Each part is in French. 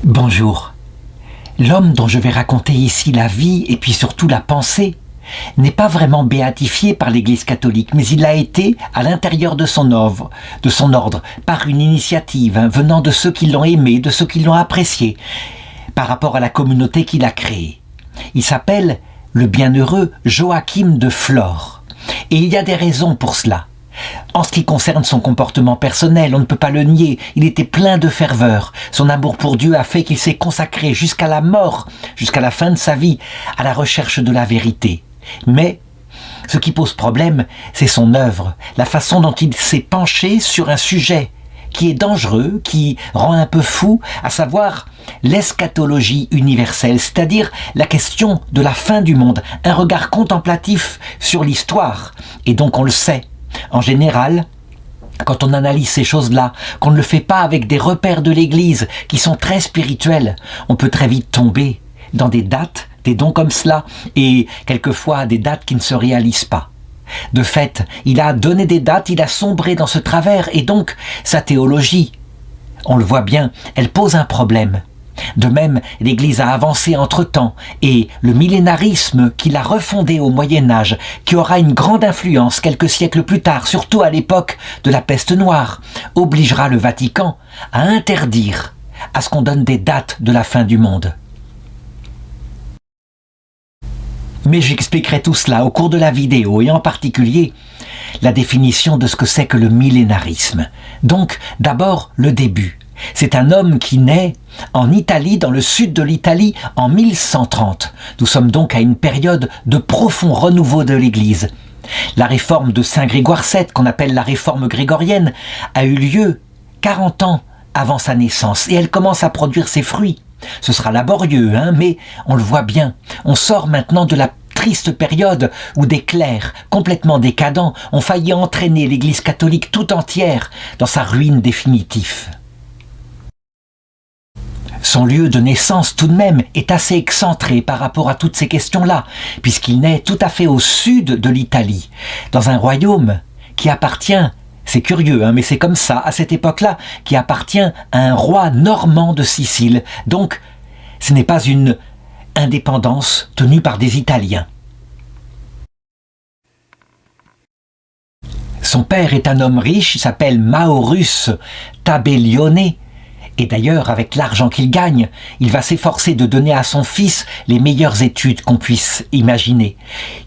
Bonjour. L'homme dont je vais raconter ici la vie et puis surtout la pensée n'est pas vraiment béatifié par l'Église catholique, mais il l'a été à l'intérieur de son ordre, par une initiative venant de ceux qui l'ont aimé, de ceux qui l'ont apprécié, par rapport à la communauté qu'il a créée. Il s'appelle le bienheureux Joachim de Flore. Et il y a des raisons pour cela. En ce qui concerne son comportement personnel, on ne peut pas le nier, il était plein de ferveur. Son amour pour Dieu a fait qu'il s'est consacré jusqu'à la mort, jusqu'à la fin de sa vie, à la recherche de la vérité. Mais ce qui pose problème, c'est son œuvre, la façon dont il s'est penché sur un sujet qui est dangereux, qui rend un peu fou, à savoir l'eschatologie universelle, c'est-à-dire la question de la fin du monde, un regard contemplatif sur l'histoire. Et donc on le sait, en général, quand on analyse ces choses-là, qu'on ne le fait pas avec des repères de l'Église qui sont très spirituels, on peut très vite tomber dans des dates, des dons comme cela, et quelquefois des dates qui ne se réalisent pas. De fait, il a donné des dates, il a sombré dans ce travers, et donc sa théologie, on le voit bien, elle pose un problème. De même, l'Église a avancé entre-temps, et le millénarisme qu'il a refondé au Moyen-Âge, qui aura une grande influence quelques siècles plus tard, surtout à l'époque de la peste noire, obligera le Vatican à interdire à ce qu'on donne des dates de la fin du monde. Mais j'expliquerai tout cela au cours de la vidéo, et en particulier la définition de ce que c'est que le millénarisme. Donc, d'abord, le début. C'est un homme qui naît en Italie, dans le sud de l'Italie, en 1130. Nous sommes donc à une période de profond renouveau de l'Église. La réforme de Saint Grégoire VII, qu'on appelle la réforme grégorienne, a eu lieu 40 ans avant sa naissance, et elle commence à produire ses fruits. Ce sera laborieux, mais on le voit bien. On sort maintenant de la triste période où des clercs complètement décadents ont failli entraîner l'Église catholique tout entière dans sa ruine définitive. Son lieu de naissance, tout de même, est assez excentré par rapport à toutes ces questions-là, puisqu'il naît tout à fait au sud de l'Italie, dans un royaume qui appartient, c'est curieux, mais c'est comme ça, à cette époque-là, qui appartient à un roi normand de Sicile. Donc, ce n'est pas une indépendance tenue par des Italiens. Son père est un homme riche, il s'appelle Maurus Tabellione, et d'ailleurs, avec l'argent qu'il gagne, il va s'efforcer de donner à son fils les meilleures études qu'on puisse imaginer,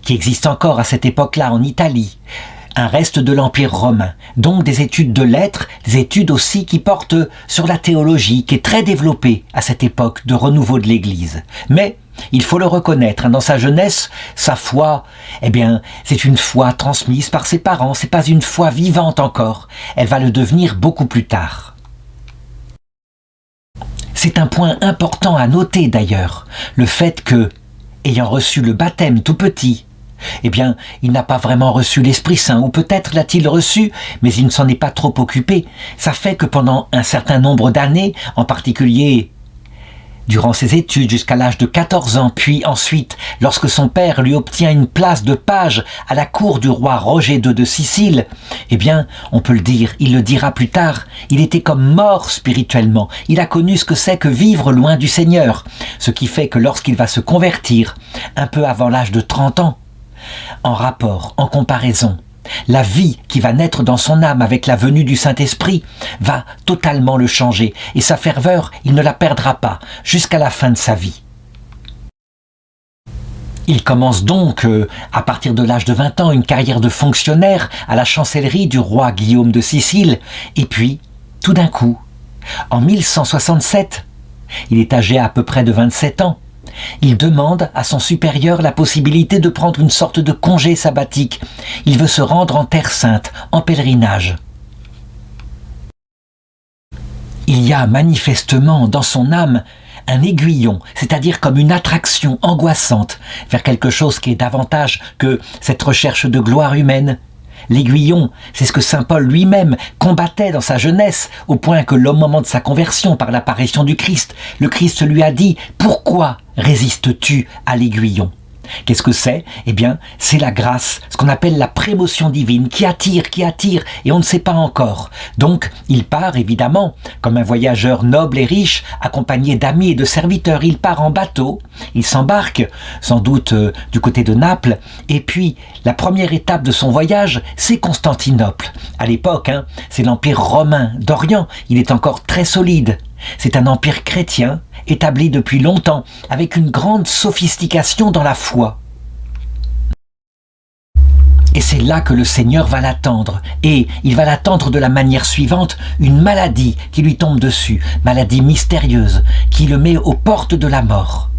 qui existent encore à cette époque-là en Italie, un reste de l'Empire romain, donc des études de lettres, des études aussi qui portent sur la théologie, qui est très développée à cette époque de renouveau de l'Église. Mais, il faut le reconnaître, dans sa jeunesse, sa foi, c'est une foi transmise par ses parents, c'est pas une foi vivante encore, elle va le devenir beaucoup plus tard. C'est un point important à noter d'ailleurs, le fait que, ayant reçu le baptême tout petit, il n'a pas vraiment reçu l'Esprit Saint, ou peut-être l'a-t-il reçu, mais il ne s'en est pas trop occupé. Ça fait que pendant un certain nombre d'années, en particulier durant ses études jusqu'à l'âge de 14 ans, puis ensuite, lorsque son père lui obtient une place de page à la cour du roi Roger II de Sicile, on peut le dire, il le dira plus tard, il était comme mort spirituellement. Il a connu ce que c'est que vivre loin du Seigneur, ce qui fait que lorsqu'il va se convertir, un peu avant l'âge de 30 ans, en rapport, en comparaison, la vie qui va naître dans son âme avec la venue du Saint-Esprit va totalement le changer, et sa ferveur, il ne la perdra pas jusqu'à la fin de sa vie. Il commence donc, à partir de l'âge de 20 ans, une carrière de fonctionnaire à la chancellerie du roi Guillaume de Sicile, et puis, tout d'un coup, en 1167, il est âgé à peu près de 27 ans, il demande à son supérieur la possibilité de prendre une sorte de congé sabbatique. Il veut se rendre en Terre Sainte, en pèlerinage. Il y a manifestement dans son âme un aiguillon, c'est-à-dire comme une attraction angoissante vers quelque chose qui est davantage que cette recherche de gloire humaine. L'aiguillon, c'est ce que saint Paul lui-même combattait dans sa jeunesse, au point que au moment de sa conversion par l'apparition du Christ, le Christ lui a dit « Pourquoi résistes-tu à l'aiguillon ?» Qu'est-ce que c'est? Eh bien, c'est la grâce, ce qu'on appelle la prémotion divine, qui attire, et on ne sait pas encore. Donc, il part, évidemment, comme un voyageur noble et riche, accompagné d'amis et de serviteurs. Il part en bateau, il s'embarque, sans doute du côté de Naples, et puis, la première étape de son voyage, c'est Constantinople. À l'époque, c'est l'Empire romain d'Orient, il est encore très solide. C'est un empire chrétien, établi depuis longtemps, avec une grande sophistication dans la foi. Et c'est là que le Seigneur va l'attendre. Et il va l'attendre de la manière suivante, une maladie qui lui tombe dessus, maladie mystérieuse, qui le met aux portes de la mort,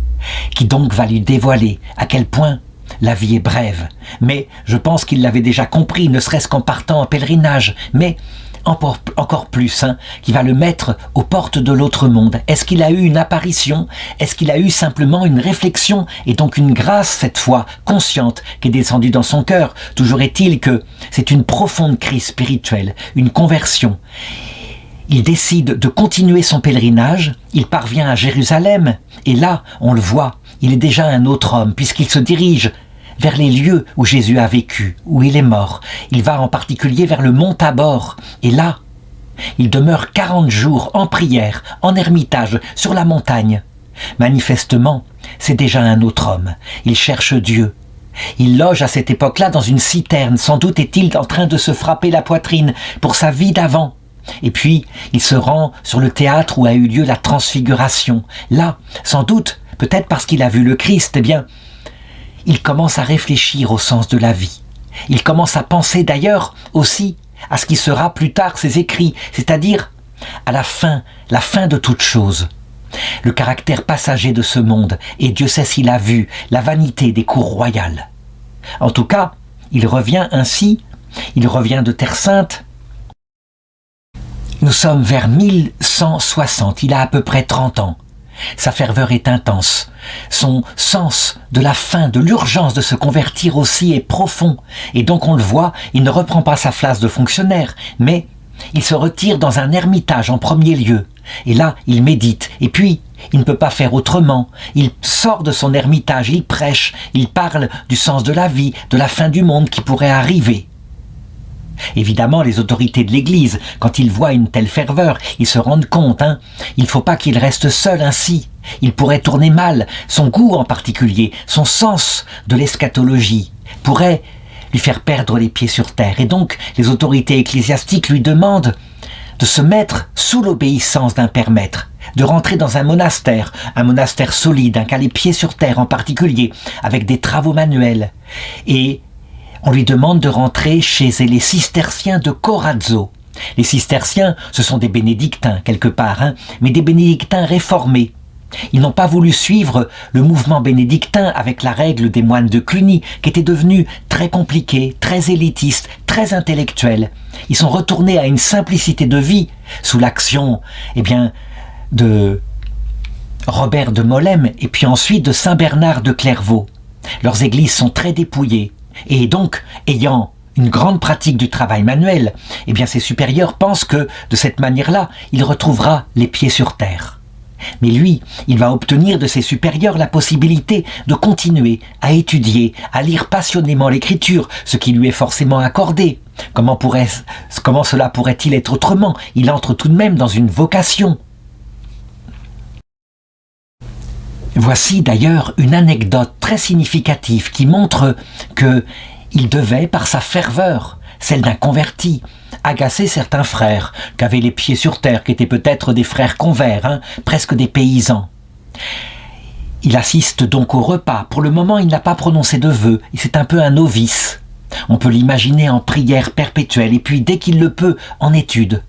qui donc va lui dévoiler à quel point la vie est brève. Mais je pense qu'il l'avait déjà compris, ne serait-ce qu'en partant en pèlerinage, mais encore plus, qui va le mettre aux portes de l'autre monde. Est-ce qu'il a eu une apparition? Est-ce qu'il a eu simplement une réflexion et donc une grâce, cette fois, consciente, qui est descendue dans son cœur? Toujours est-il que c'est une profonde crise spirituelle, une conversion. Il décide de continuer son pèlerinage, il parvient à Jérusalem, et là, on le voit, il est déjà un autre homme, puisqu'il se dirige vers les lieux où Jésus a vécu, où il est mort. Il va en particulier vers le mont Tabor. Et là, il demeure 40 jours en prière, en ermitage, sur la montagne. Manifestement, c'est déjà un autre homme. Il cherche Dieu. Il loge à cette époque-là dans une citerne. Sans doute est-il en train de se frapper la poitrine pour sa vie d'avant. Et puis, il se rend sur le théâtre où a eu lieu la transfiguration. Là, sans doute, peut-être parce qu'il a vu le Christ, eh bien, il commence à réfléchir au sens de la vie. Il commence à penser d'ailleurs aussi à ce qui sera plus tard ses écrits, c'est-à-dire à la fin de toute chose. Le caractère passager de ce monde, et Dieu sait s'il a vu la vanité des cours royales. En tout cas, il revient de Terre Sainte. Nous sommes vers 1160, il a à peu près 30 ans. Sa ferveur est intense. Son sens de la fin, de l'urgence de se convertir aussi est profond. Et donc on le voit, il ne reprend pas sa place de fonctionnaire, mais il se retire dans un ermitage en premier lieu. Et là, il médite. Et puis, il ne peut pas faire autrement. Il sort de son ermitage, il prêche, il parle du sens de la vie, de la fin du monde qui pourrait arriver. Évidemment, les autorités de l'Église, quand ils voient une telle ferveur, ils se rendent compte, il ne faut pas qu'il reste seul ainsi. Il pourrait tourner mal, son goût en particulier, son sens de l'eschatologie, pourrait lui faire perdre les pieds sur terre. Et donc, les autorités ecclésiastiques lui demandent de se mettre sous l'obéissance d'un père maître, de rentrer dans un monastère solide, qui a les pieds sur terre en particulier, avec des travaux manuels. Et on lui demande de rentrer chez les cisterciens de Corazzo. Les cisterciens, ce sont des bénédictins quelque part, mais des bénédictins réformés. Ils n'ont pas voulu suivre le mouvement bénédictin avec la règle des moines de Cluny, qui était devenue très compliquée, très élitiste, très intellectuelle. Ils sont retournés à une simplicité de vie, sous l'action, de Robert de Molesme, et puis ensuite de Saint Bernard de Clairvaux. Leurs églises sont très dépouillées. Et donc, ayant une grande pratique du travail manuel, ses supérieurs pensent que, de cette manière-là, il retrouvera les pieds sur terre. Mais lui, il va obtenir de ses supérieurs la possibilité de continuer à étudier, à lire passionnément l'écriture, ce qui lui est forcément accordé. Comment cela pourrait-il être autrement? Il entre tout de même dans une vocation. Voici d'ailleurs une anecdote très significative qui montre qu'il devait, par sa ferveur, celle d'un converti, agacer certains frères qui avaient les pieds sur terre, qui étaient peut-être des frères convers, presque des paysans. Il assiste donc au repas. Pour le moment, il n'a pas prononcé de vœux, et c'est un peu un novice. On peut l'imaginer en prière perpétuelle, et puis dès qu'il le peut, en étude.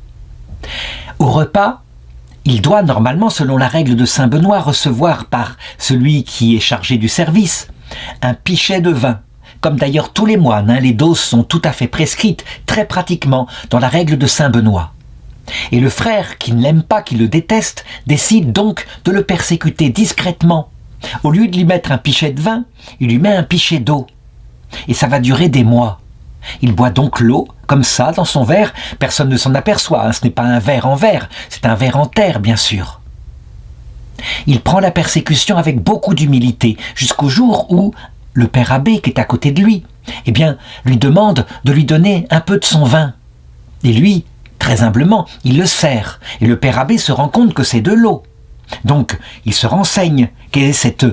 Au repas, il doit normalement, selon la règle de Saint Benoît, recevoir par celui qui est chargé du service un pichet de vin. Comme d'ailleurs tous les moines, les doses sont tout à fait prescrites, très pratiquement, dans la règle de Saint Benoît. Et le frère, qui ne l'aime pas, qui le déteste, décide donc de le persécuter discrètement. Au lieu de lui mettre un pichet de vin, il lui met un pichet d'eau. Et ça va durer des mois. Il boit donc l'eau, comme ça, dans son verre. Personne ne s'en aperçoit, ce n'est pas un verre en verre, c'est un verre en terre, bien sûr. Il prend la persécution avec beaucoup d'humilité, jusqu'au jour où le père abbé qui est à côté de lui, eh bien, lui demande de lui donner un peu de son vin. Et lui, très humblement, il le sert. Et le père abbé se rend compte que c'est de l'eau. Donc, il se renseigne. Quelle est cette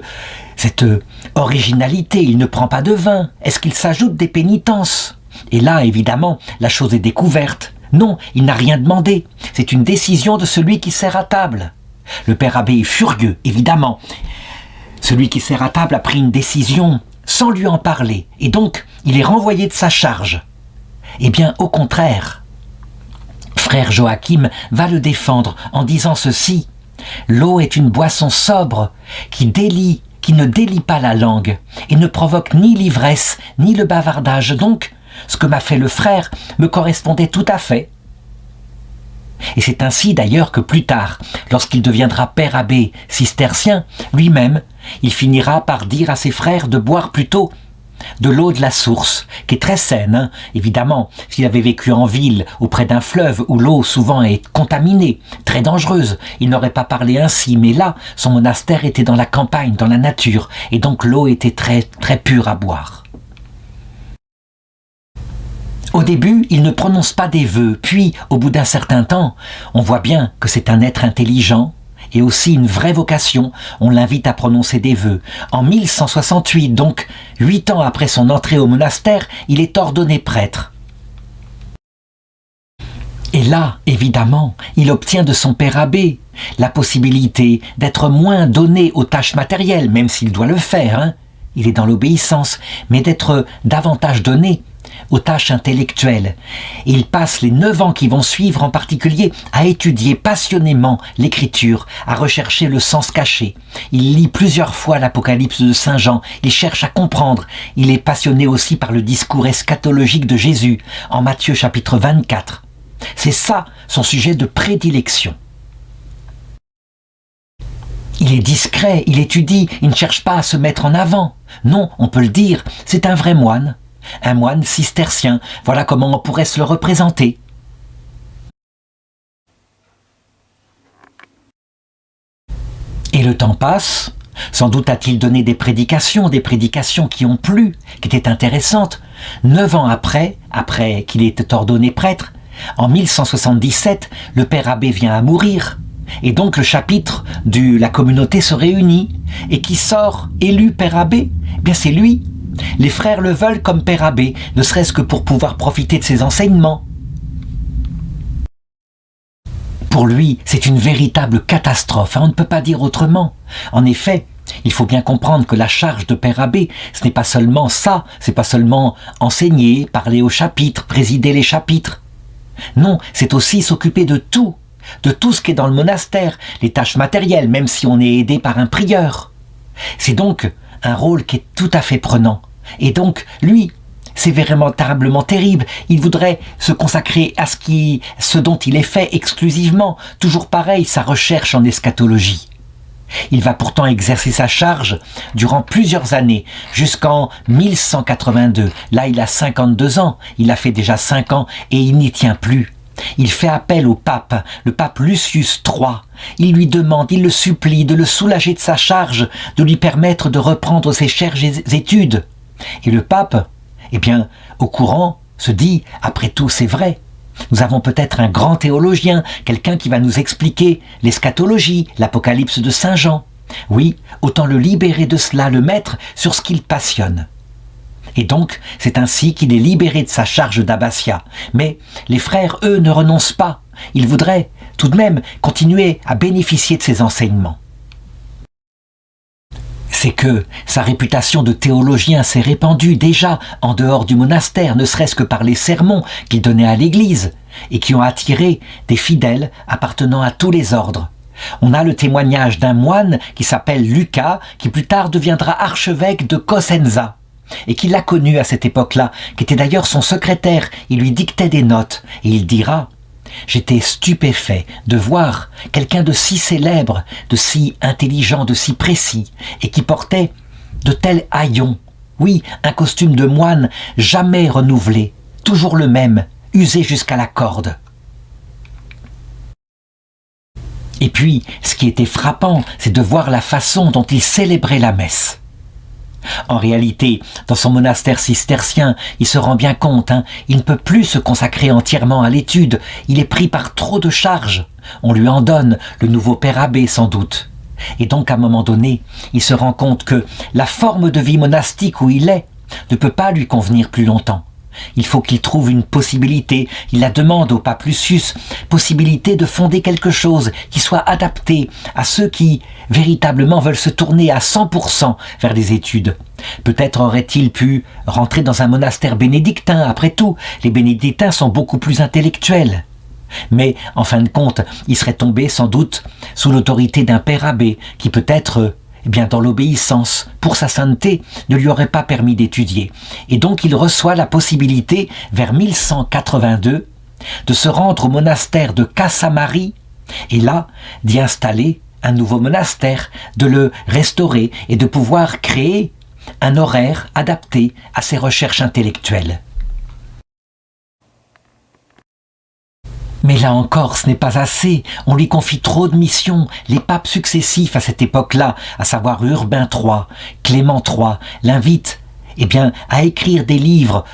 originalité? Il ne prend pas de vin. Est-ce qu'il s'ajoute des pénitences? Et là, évidemment, la chose est découverte. Non, il n'a rien demandé. C'est une décision de celui qui sert à table. Le père abbé est furieux, évidemment. Celui qui sert à table a pris une décision sans lui en parler. Et donc, il est renvoyé de sa charge. Eh bien, au contraire, frère Joachim va le défendre en disant ceci. L'eau est une boisson sobre qui ne délie pas la langue et ne provoque ni l'ivresse ni le bavardage. Donc, ce que m'a fait le frère me correspondait tout à fait. Et c'est ainsi d'ailleurs que plus tard, lorsqu'il deviendra père abbé cistercien, lui-même, il finira par dire à ses frères de boire plutôt de l'eau de la source, qui est très saine, hein. Évidemment, s'il avait vécu en ville, auprès d'un fleuve où l'eau souvent est contaminée, très dangereuse, il n'aurait pas parlé ainsi, mais là, son monastère était dans la campagne, dans la nature, et donc l'eau était très, très pure à boire. Au début, il ne prononce pas des vœux, puis, au bout d'un certain temps, on voit bien que c'est un être intelligent, et aussi une vraie vocation, on l'invite à prononcer des vœux. En 1168, donc 8 ans après son entrée au monastère, il est ordonné prêtre. Et là, évidemment, il obtient de son père abbé la possibilité d'être moins donné aux tâches matérielles, même s'il doit le faire, hein. Il est dans l'obéissance, mais d'être davantage donné aux tâches intellectuelles. Et il passe les 9 ans qui vont suivre en particulier à étudier passionnément l'écriture, à rechercher le sens caché. Il lit plusieurs fois l'Apocalypse de Saint Jean, il cherche à comprendre. Il est passionné aussi par le discours eschatologique de Jésus en Matthieu chapitre 24. C'est ça son sujet de prédilection. Il est discret, il étudie, il ne cherche pas à se mettre en avant. Non, on peut le dire, c'est un vrai moine. Un moine cistercien, voilà comment on pourrait se le représenter. Et le temps passe, sans doute a-t-il donné des prédications qui ont plu, qui étaient intéressantes. 9 ans après qu'il ait été ordonné prêtre, en 1177, le père abbé vient à mourir. Et donc le chapitre de la communauté se réunit. Et qui sort élu père abbé? Eh bien c'est lui. Les frères le veulent comme père abbé, ne serait-ce que pour pouvoir profiter de ses enseignements. Pour lui, c'est une véritable catastrophe, on ne peut pas dire autrement. En effet, il faut bien comprendre que la charge de père abbé, ce n'est pas seulement ça, c'est pas seulement enseigner, parler au chapitre, présider les chapitres. Non, c'est aussi s'occuper de tout ce qui est dans le monastère, les tâches matérielles, même si on est aidé par un prieur. C'est donc un rôle qui est tout à fait prenant. Et donc, lui, c'est véritablement terrible. Il voudrait se consacrer à ce dont il est fait exclusivement. Toujours pareil, sa recherche en eschatologie. Il va pourtant exercer sa charge durant plusieurs années, jusqu'en 1182. Là, il a 52 ans. Il a fait déjà 5 ans et il n'y tient plus. Il fait appel au pape, le pape Lucius III. Il lui demande, il le supplie de le soulager de sa charge, de lui permettre de reprendre ses chères études. Et le pape, eh bien, au courant, se dit, après tout, c'est vrai. Nous avons peut-être un grand théologien, quelqu'un qui va nous expliquer l'eschatologie, l'Apocalypse de Saint Jean. Oui, autant le libérer de cela, le mettre sur ce qu'il passionne. Et donc, c'est ainsi qu'il est libéré de sa charge d'abbatiat. Mais les frères, eux, ne renoncent pas. Ils voudraient tout de même continuer à bénéficier de ses enseignements. C'est que sa réputation de théologien s'est répandue déjà en dehors du monastère, ne serait-ce que par les sermons qu'il donnait à l'église, et qui ont attiré des fidèles appartenant à tous les ordres. On a le témoignage d'un moine qui s'appelle Lucas, qui plus tard deviendra archevêque de Cosenza, et qui l'a connu à cette époque-là, qui était d'ailleurs son secrétaire, il lui dictait des notes, et il dira « J'étais stupéfait de voir quelqu'un de si célèbre, de si intelligent, de si précis, et qui portait de tels haillons. Oui, un costume de moine jamais renouvelé, toujours le même, usé jusqu'à la corde. » Et puis, ce qui était frappant, c'est de voir la façon dont il célébrait la messe. En réalité, dans son monastère cistercien, il se rend bien compte, il ne peut plus se consacrer entièrement à l'étude, il est pris par trop de charges. On lui en donne, le nouveau père abbé sans doute. Et donc à un moment donné, il se rend compte que la forme de vie monastique où il est ne peut pas lui convenir plus longtemps. Il faut qu'il trouve une possibilité, il la demande au pape Lucius, possibilité de fonder quelque chose qui soit adapté à ceux qui véritablement veulent se tourner à 100% vers les études. Peut-être aurait-il pu rentrer dans un monastère bénédictin, après tout, les bénédictins sont beaucoup plus intellectuels. Mais, en fin de compte, il serait tombé sans doute sous l'autorité d'un père abbé qui peut-être dans l'obéissance, pour sa sainteté, ne lui aurait pas permis d'étudier. Et donc il reçoit la possibilité, vers 1182, de se rendre au monastère de Cassamari, et là, d'y installer un nouveau monastère, de le restaurer et de pouvoir créer un horaire adapté à ses recherches intellectuelles. Mais là encore, ce n'est pas assez. On lui confie trop de missions. Les papes successifs à cette époque-là, à savoir Urbain III, Clément III, l'invitent à écrire des livres,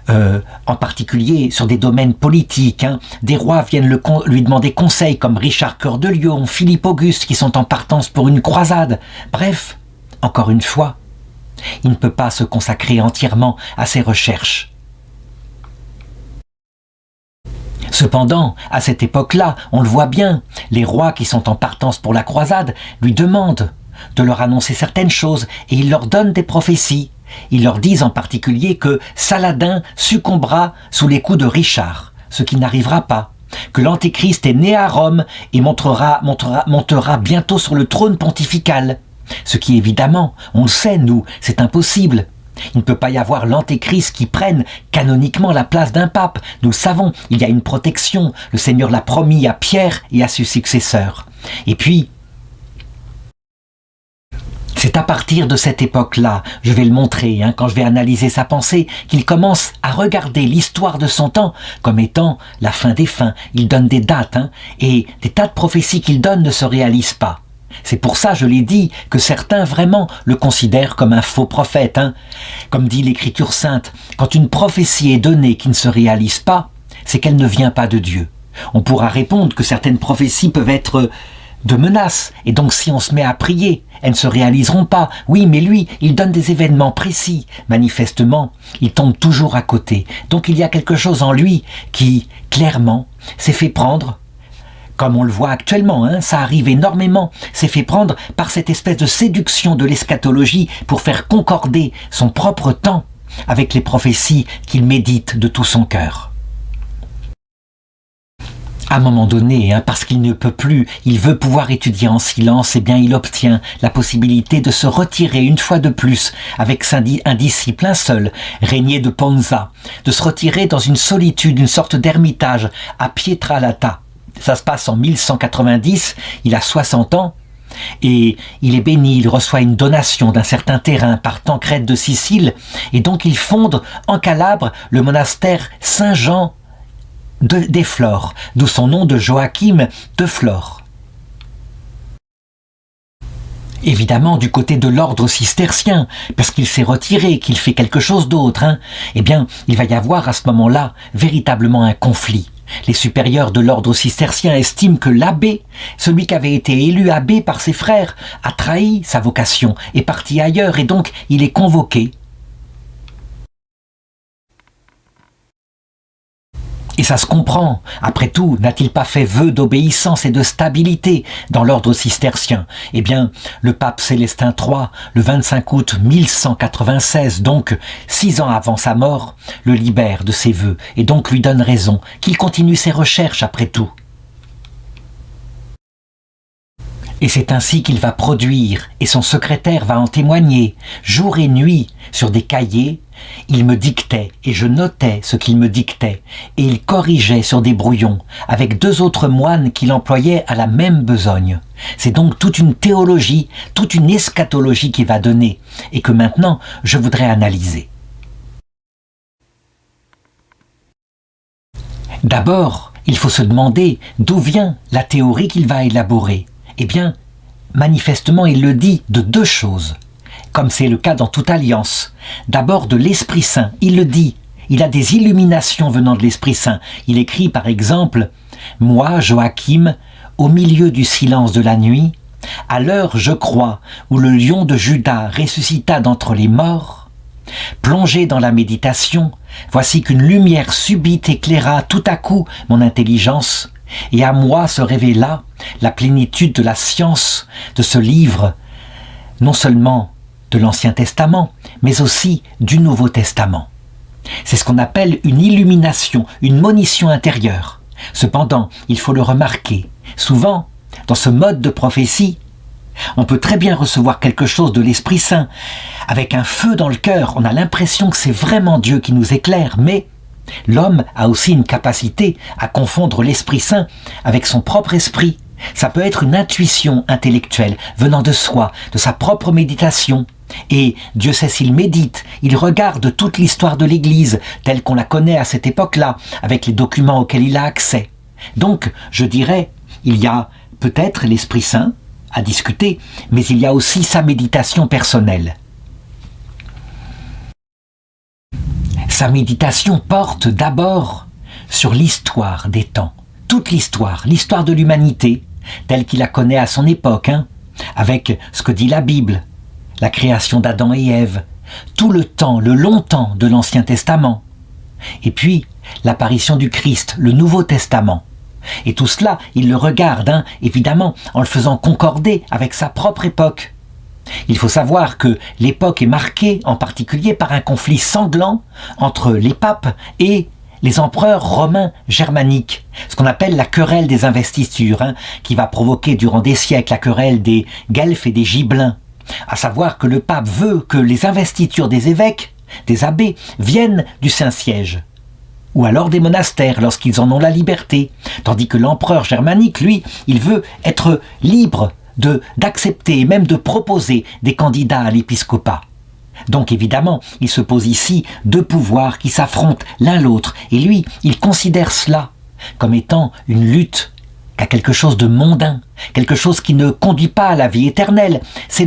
en particulier sur des domaines politiques. Des rois viennent lui demander conseil, comme Richard Cœur de Lion, Philippe Auguste, qui sont en partance pour une croisade. Bref, encore une fois, il ne peut pas se consacrer entièrement à ses recherches. Cependant, à cette époque-là, on le voit bien, les rois qui sont en partance pour la croisade lui demandent de leur annoncer certaines choses et ils leur donnent des prophéties. Ils leur disent en particulier que Saladin succombera sous les coups de Richard, ce qui n'arrivera pas, que l'Antéchrist est né à Rome et montera bientôt sur le trône pontifical, ce qui évidemment, on le sait nous, c'est impossible. Il ne peut pas y avoir l'antéchrist qui prenne canoniquement la place d'un pape. Nous le savons, il y a une protection. Le Seigneur l'a promis à Pierre et à ses successeurs. Et puis, c'est à partir de cette époque-là, je vais le montrer, quand je vais analyser sa pensée, qu'il commence à regarder l'histoire de son temps comme étant la fin des fins. Il donne des dates, et des tas de prophéties qu'il donne ne se réalisent pas. C'est pour ça, je l'ai dit, que certains vraiment le considèrent comme un faux prophète. Comme dit l'Écriture sainte, quand une prophétie est donnée qui ne se réalise pas, c'est qu'elle ne vient pas de Dieu. On pourra répondre que certaines prophéties peuvent être de menaces, et donc si on se met à prier, elles ne se réaliseront pas. Oui, mais lui, il donne des événements précis. Manifestement, il tombe toujours à côté. Donc il y a quelque chose en lui qui, clairement, s'est fait prendre, comme on le voit actuellement, ça arrive énormément, s'est fait prendre par cette espèce de séduction de l'eschatologie pour faire concorder son propre temps avec les prophéties qu'il médite de tout son cœur. À un moment donné, parce qu'il ne peut plus, il veut pouvoir étudier en silence, il obtient la possibilité de se retirer une fois de plus avec un disciple, un seul, Régnier de Ponza, de se retirer dans une solitude, une sorte d'ermitage à Pietralata. Ça se passe en 1190, il a 60 ans, et il est béni, il reçoit une donation d'un certain terrain par Tancrède de Sicile, et donc il fonde en Calabre le monastère Saint-Jean des Flores, d'où son nom de Joachim de Flore. Évidemment, du côté de l'ordre cistercien, parce qu'il s'est retiré, qu'il fait quelque chose d'autre, il va y avoir à ce moment-là véritablement un conflit. Les supérieurs de l'ordre cistercien estiment que l'abbé, celui qui avait été élu abbé par ses frères, a trahi sa vocation, est parti ailleurs et donc il est convoqué. Et ça se comprend. Après tout, n'a-t-il pas fait vœu d'obéissance et de stabilité dans l'ordre cistercien ? Le pape Célestin III, le 25 août 1196, donc 6 ans avant sa mort, le libère de ses vœux et donc lui donne raison, qu'il continue ses recherches après tout. Et c'est ainsi qu'il va produire, et son secrétaire va en témoigner, jour et nuit, sur des cahiers. Il me dictait, et je notais ce qu'il me dictait, et il corrigeait sur des brouillons, avec 2 autres moines qu'il employait à la même besogne. C'est donc toute une théologie, toute une eschatologie qu'il va donner, et que maintenant je voudrais analyser. D'abord, il faut se demander d'où vient la théorie qu'il va élaborer. Manifestement, il le dit de 2 choses. comme c'est le cas dans toute alliance. D'abord de l'Esprit Saint, il le dit, il a des illuminations venant de l'Esprit Saint. Il écrit par exemple « Moi, Joachim, au milieu du silence de la nuit, à l'heure, je crois, où le lion de Juda ressuscita d'entre les morts, plongé dans la méditation, voici qu'une lumière subite éclaira tout à coup mon intelligence, et à moi se révéla la plénitude de la science de ce livre, non seulement de l'Ancien Testament, mais aussi du Nouveau Testament. » C'est ce qu'on appelle une illumination, une monition intérieure. Cependant, il faut le remarquer, souvent, dans ce mode de prophétie, on peut très bien recevoir quelque chose de l'Esprit Saint. Avec un feu dans le cœur, on a l'impression que c'est vraiment Dieu qui nous éclaire, mais l'homme a aussi une capacité à confondre l'Esprit Saint avec son propre esprit. Ça peut être une intuition intellectuelle venant de soi, de sa propre méditation. Et Dieu sait s'il médite, il regarde toute l'histoire de l'Église telle qu'on la connaît à cette époque-là, avec les documents auxquels il a accès. Donc, je dirais, il y a peut-être l'Esprit Saint à discuter, mais il y a aussi sa méditation personnelle. Sa méditation porte d'abord sur l'histoire des temps, toute l'histoire de l'humanité, telle qu'il la connaît à son époque, avec ce que dit la Bible, la création d'Adam et Ève, tout le temps, le long temps de l'Ancien Testament, et puis l'apparition du Christ, le Nouveau Testament. Et tout cela, il le regarde, évidemment, en le faisant concorder avec sa propre époque. Il faut savoir que l'époque est marquée en particulier par un conflit sanglant entre les papes et les empereurs romains germaniques, ce qu'on appelle la querelle des investitures, qui va provoquer durant des siècles la querelle des Guelfes et des Gibelins. À savoir que le pape veut que les investitures des évêques, des abbés, viennent du Saint-Siège, ou alors des monastères lorsqu'ils en ont la liberté, tandis que l'empereur germanique, lui, il veut être libre d'accepter et même de proposer des candidats à l'épiscopat. Donc évidemment, il se pose ici deux pouvoirs qui s'affrontent l'un l'autre, et lui, il considère cela comme étant une lutte à quelque chose de mondain, quelque chose qui ne conduit pas à la vie éternelle. C'est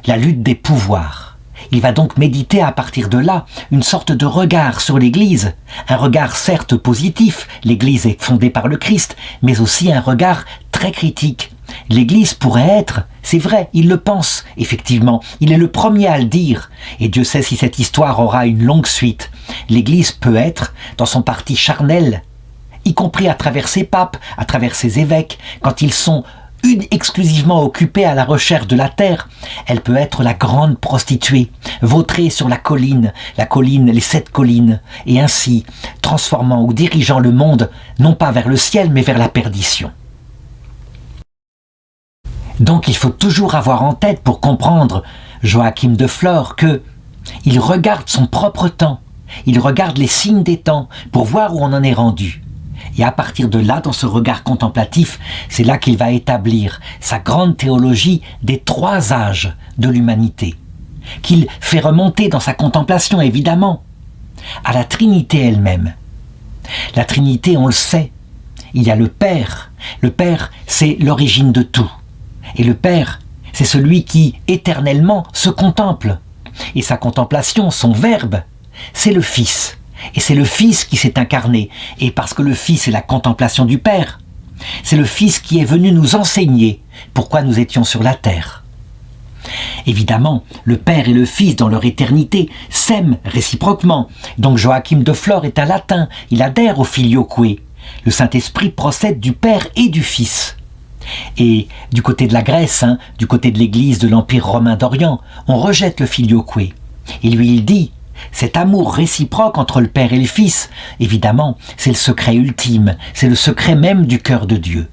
la lutte des pouvoirs. Il va donc méditer à partir de là une sorte de regard sur l'Église, un regard certes positif, l'Église est fondée par le Christ, mais aussi un regard très critique. L'Église pourrait être, c'est vrai, il le pense, effectivement, il est le premier à le dire, et Dieu sait si cette histoire aura une longue suite. L'Église peut être, dans son parti charnel, y compris à travers ses papes, à travers ses évêques, quand ils sont exclusivement occupés à la recherche de la terre, elle peut être la grande prostituée, vautrée sur la colline, les 7 collines, et ainsi transformant ou dirigeant le monde, non pas vers le ciel, mais vers la perdition. Donc il faut toujours avoir en tête, pour comprendre Joachim de Flore, que il regarde son propre temps, il regarde les signes des temps, pour voir où on en est rendu. Et à partir de là, dans ce regard contemplatif, c'est là qu'il va établir sa grande théologie des 3 âges de l'humanité, qu'il fait remonter dans sa contemplation, évidemment, à la Trinité elle-même. La Trinité, on le sait, il y a le Père. Le Père, c'est l'origine de tout. Et le Père, c'est celui qui, éternellement, se contemple. Et sa contemplation, son Verbe, c'est le Fils. Et c'est le Fils qui s'est incarné. Et parce que le Fils est la contemplation du Père, c'est le Fils qui est venu nous enseigner pourquoi nous étions sur la terre. Évidemment, le Père et le Fils, dans leur éternité, s'aiment réciproquement. Donc Joachim de Flore est un latin, il adhère au Filioque. Le Saint-Esprit procède du Père et du Fils. Et du côté de la Grèce, du côté de l'Église de l'Empire romain d'Orient, on rejette le Filioque. Et lui, il dit, cet amour réciproque entre le Père et le Fils, évidemment, c'est le secret ultime, c'est le secret même du cœur de Dieu.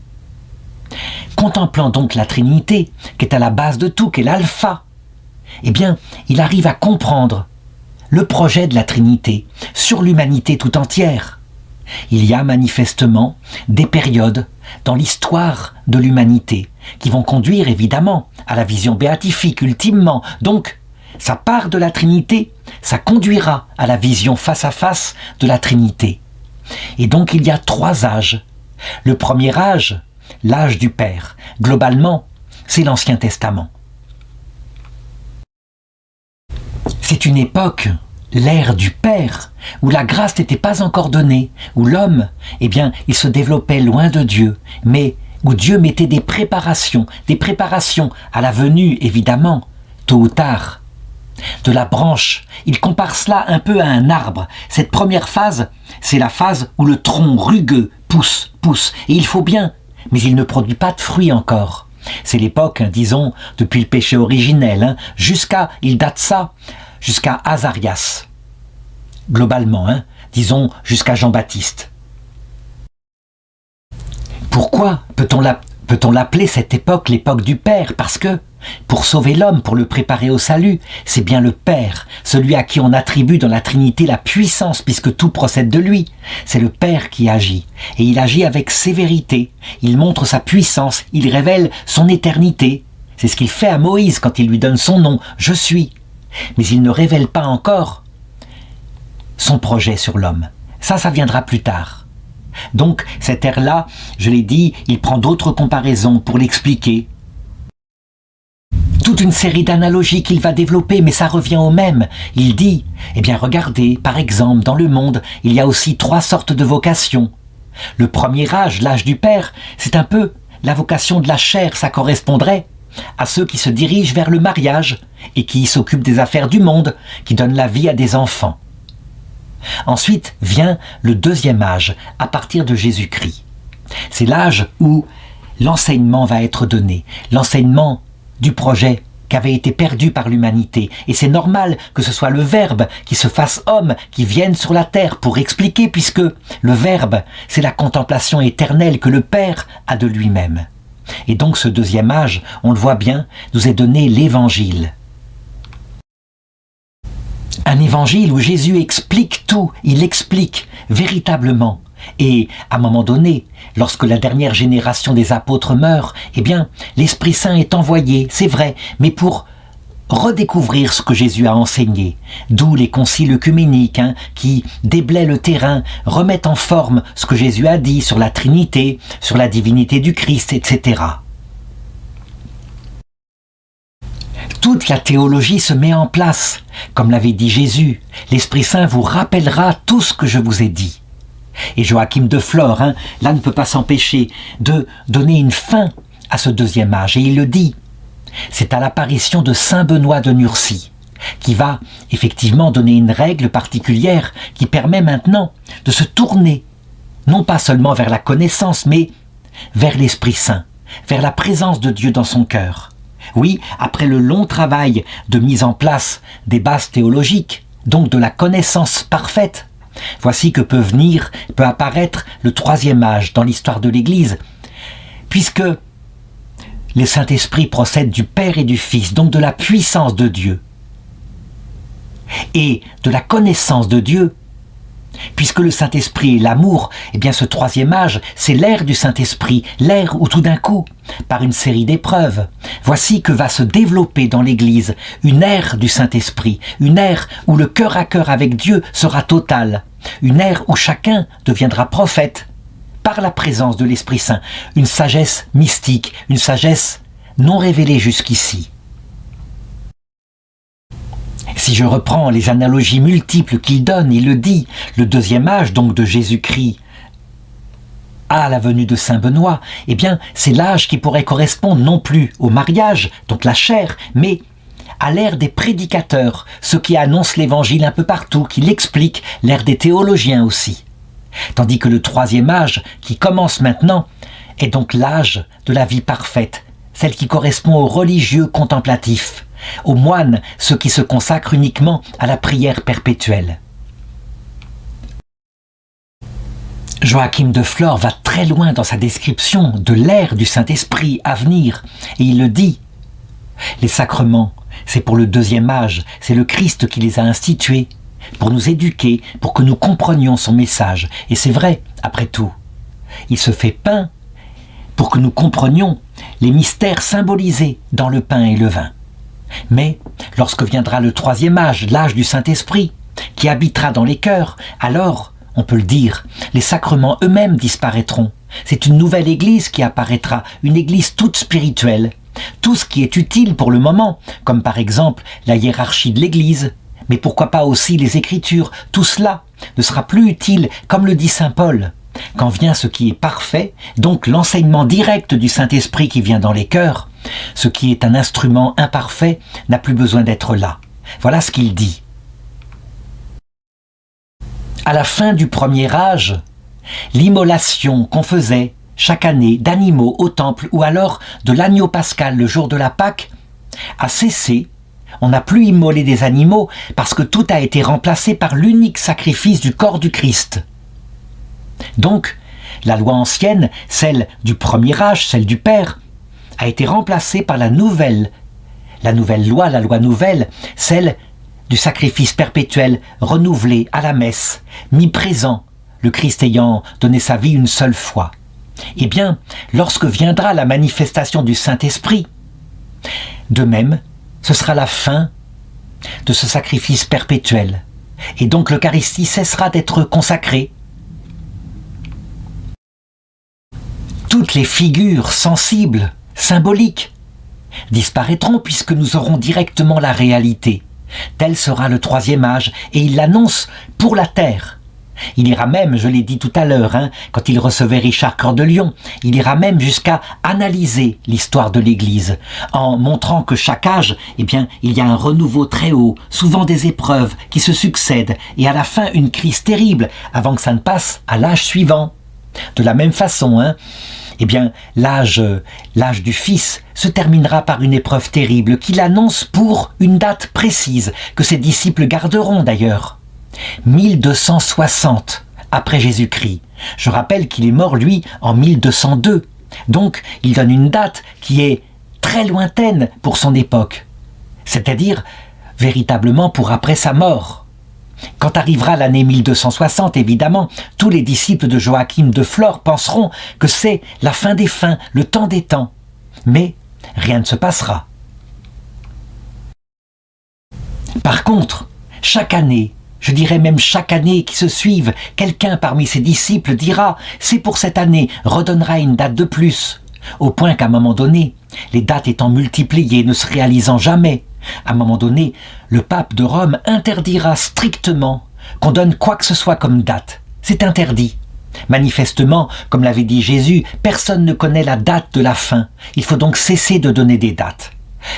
Contemplant donc la Trinité, qui est à la base de tout, qui est l'alpha, eh bien, il arrive à comprendre le projet de la Trinité sur l'humanité tout entière. Il y a manifestement des périodes dans l'histoire de l'humanité qui vont conduire évidemment à la vision béatifique ultimement. Donc, ça part de la Trinité, ça conduira à la vision face à face de la Trinité. Et donc il y a 3 âges. Le premier âge, l'âge du Père, globalement, c'est l'Ancien Testament. C'est une époque, l'ère du Père, où la grâce n'était pas encore donnée, où l'homme, eh bien, il se développait loin de Dieu, mais où Dieu mettait des préparations à la venue, évidemment, tôt ou tard. De la branche, il compare cela un peu à un arbre. Cette première phase, c'est la phase où le tronc rugueux pousse, et il faut bien, mais il ne produit pas de fruits encore. C'est l'époque, disons, depuis le péché originel, il date ça, jusqu'à Azarias. Globalement, disons jusqu'à Jean-Baptiste. Pourquoi peut-on l'appeler cette époque l'époque du Père? Parce que, pour sauver l'homme, pour le préparer au salut, c'est bien le Père, celui à qui on attribue dans la Trinité la puissance, puisque tout procède de lui. C'est le Père qui agit, et il agit avec sévérité, il montre sa puissance, il révèle son éternité. C'est ce qu'il fait à Moïse quand il lui donne son nom, « Je suis ». Mais il ne révèle pas encore son projet sur l'homme. Ça viendra plus tard. Donc, cette ère-là, je l'ai dit, il prend d'autres comparaisons pour l'expliquer. Toute une série d'analogies qu'il va développer, mais ça revient au même. Il dit, eh bien regardez, par exemple, dans le monde, il y a aussi 3 sortes de vocations. Le premier âge, l'âge du Père, c'est un peu la vocation de la chair, ça correspondrait à ceux qui se dirigent vers le mariage et qui s'occupent des affaires du monde, qui donnent la vie à des enfants. Ensuite vient le deuxième âge, à partir de Jésus-Christ. C'est l'âge où l'enseignement va être donné, l'enseignement du projet qui avait été perdu par l'humanité. Et c'est normal que ce soit le Verbe qui se fasse homme, qui vienne sur la terre pour expliquer, puisque le Verbe, c'est la contemplation éternelle que le Père a de lui-même. Et donc ce deuxième âge, on le voit bien, nous est donné l'Évangile. Un évangile où Jésus explique tout, il explique véritablement. Et à un moment donné, lorsque la dernière génération des apôtres meurt, eh bien, l'Esprit Saint est envoyé, c'est vrai, mais pour redécouvrir ce que Jésus a enseigné. D'où les conciles œcuméniques qui déblaient le terrain, remettent en forme ce que Jésus a dit sur la Trinité, sur la divinité du Christ, etc. Toute la théologie se met en place. Comme l'avait dit Jésus, l'Esprit Saint vous rappellera tout ce que je vous ai dit. Et Joachim de Flore, là ne peut pas s'empêcher de donner une fin à ce deuxième âge. Et il le dit, c'est à l'apparition de Saint Benoît de Nursie, qui va effectivement donner une règle particulière qui permet maintenant de se tourner, non pas seulement vers la connaissance, mais vers l'Esprit Saint, vers la présence de Dieu dans son cœur. Oui, après le long travail de mise en place des bases théologiques, donc de la connaissance parfaite, voici que peut apparaître le troisième âge dans l'histoire de l'Église, puisque le Saint-Esprit procède du Père et du Fils, donc de la puissance de Dieu et de la connaissance de Dieu. Puisque le Saint-Esprit est l'amour, eh bien ce troisième âge, c'est l'ère du Saint-Esprit, l'ère où tout d'un coup, par une série d'épreuves, voici que va se développer dans l'Église une ère du Saint-Esprit, une ère où le cœur à cœur avec Dieu sera total, une ère où chacun deviendra prophète par la présence de l'Esprit Saint, une sagesse mystique, une sagesse non révélée jusqu'ici. Si je reprends les analogies multiples qu'il donne, il le dit, le deuxième âge donc de Jésus-Christ à la venue de Saint Benoît, eh bien c'est l'âge qui pourrait correspondre non plus au mariage, donc la chair, mais à l'ère des prédicateurs, ceux qui annoncent l'évangile un peu partout, qui l'expliquent, l'ère des théologiens aussi. Tandis que le troisième âge, qui commence maintenant, est donc l'âge de la vie parfaite, celle qui correspond aux religieux contemplatifs, aux moines, ceux qui se consacrent uniquement à la prière perpétuelle. Joachim de Flore va très loin dans sa description de l'ère du Saint-Esprit à venir, et il le dit. Les sacrements, c'est pour le deuxième âge, c'est le Christ qui les a institués, pour nous éduquer, pour que nous comprenions son message. Et c'est vrai, après tout, il se fait pain pour que nous comprenions les mystères symbolisés dans le pain et le vin. Mais lorsque viendra le troisième âge, l'âge du Saint-Esprit, qui habitera dans les cœurs, alors, on peut le dire, les sacrements eux-mêmes disparaîtront. C'est une nouvelle Église qui apparaîtra, une Église toute spirituelle. Tout ce qui est utile pour le moment, comme par exemple la hiérarchie de l'Église, Mais pourquoi pas aussi les Écritures? Tout cela ne sera plus utile, comme le dit saint Paul. Quand vient ce qui est parfait, donc l'enseignement direct du Saint-Esprit qui vient dans les cœurs, ce qui est un instrument imparfait n'a plus besoin d'être là. Voilà ce qu'il dit. À la fin du premier âge, l'immolation qu'on faisait chaque année d'animaux au temple ou alors de l'agneau pascal le jour de la Pâque a cessé. On n'a plus immolé des animaux parce que tout a été remplacé par l'unique sacrifice du corps du Christ. Donc, la loi ancienne, celle du premier âge, celle du Père, a été remplacée par la nouvelle loi, la loi nouvelle, celle du sacrifice perpétuel renouvelé à la messe, mis présent, le Christ ayant donné sa vie une seule fois. Eh bien, lorsque viendra la manifestation du Saint-Esprit, de même, ce sera la fin de ce sacrifice perpétuel. Et donc l'Eucharistie cessera d'être consacrée. Toutes les figures sensibles, symboliques, disparaîtront puisque nous aurons directement la réalité. Tel sera le troisième âge, et il l'annonce pour la terre. Il ira même, je l'ai dit tout à l'heure, quand il recevait Richard Cœur de Lion, il ira même jusqu'à analyser l'histoire de l'Église, en montrant que chaque âge, eh bien, il y a un renouveau très haut, souvent des épreuves qui se succèdent, et à la fin une crise terrible, avant que ça ne passe à l'âge suivant. De la même façon, eh bien, l'âge du Fils se terminera par une épreuve terrible qu'il annonce pour une date précise, que ses disciples garderont d'ailleurs. 1260 après Jésus-Christ. Je rappelle qu'il est mort, lui, en 1202. Donc, il donne une date qui est très lointaine pour son époque, c'est-à-dire véritablement pour après sa mort. Quand arrivera l'année 1260, évidemment, tous les disciples de Joachim de Flore penseront que c'est la fin des fins, le temps des temps. Mais rien ne se passera. Par contre, chaque année, je dirais même chaque année qui se suive, quelqu'un parmi ses disciples dira « c'est pour cette année », redonnera une date de plus, au point qu'à un moment donné, les dates étant multipliées, ne se réalisant jamais, à un moment donné, le pape de Rome interdira strictement qu'on donne quoi que ce soit comme date. C'est interdit. Manifestement, comme l'avait dit Jésus, personne ne connaît la date de la fin. Il faut donc cesser de donner des dates.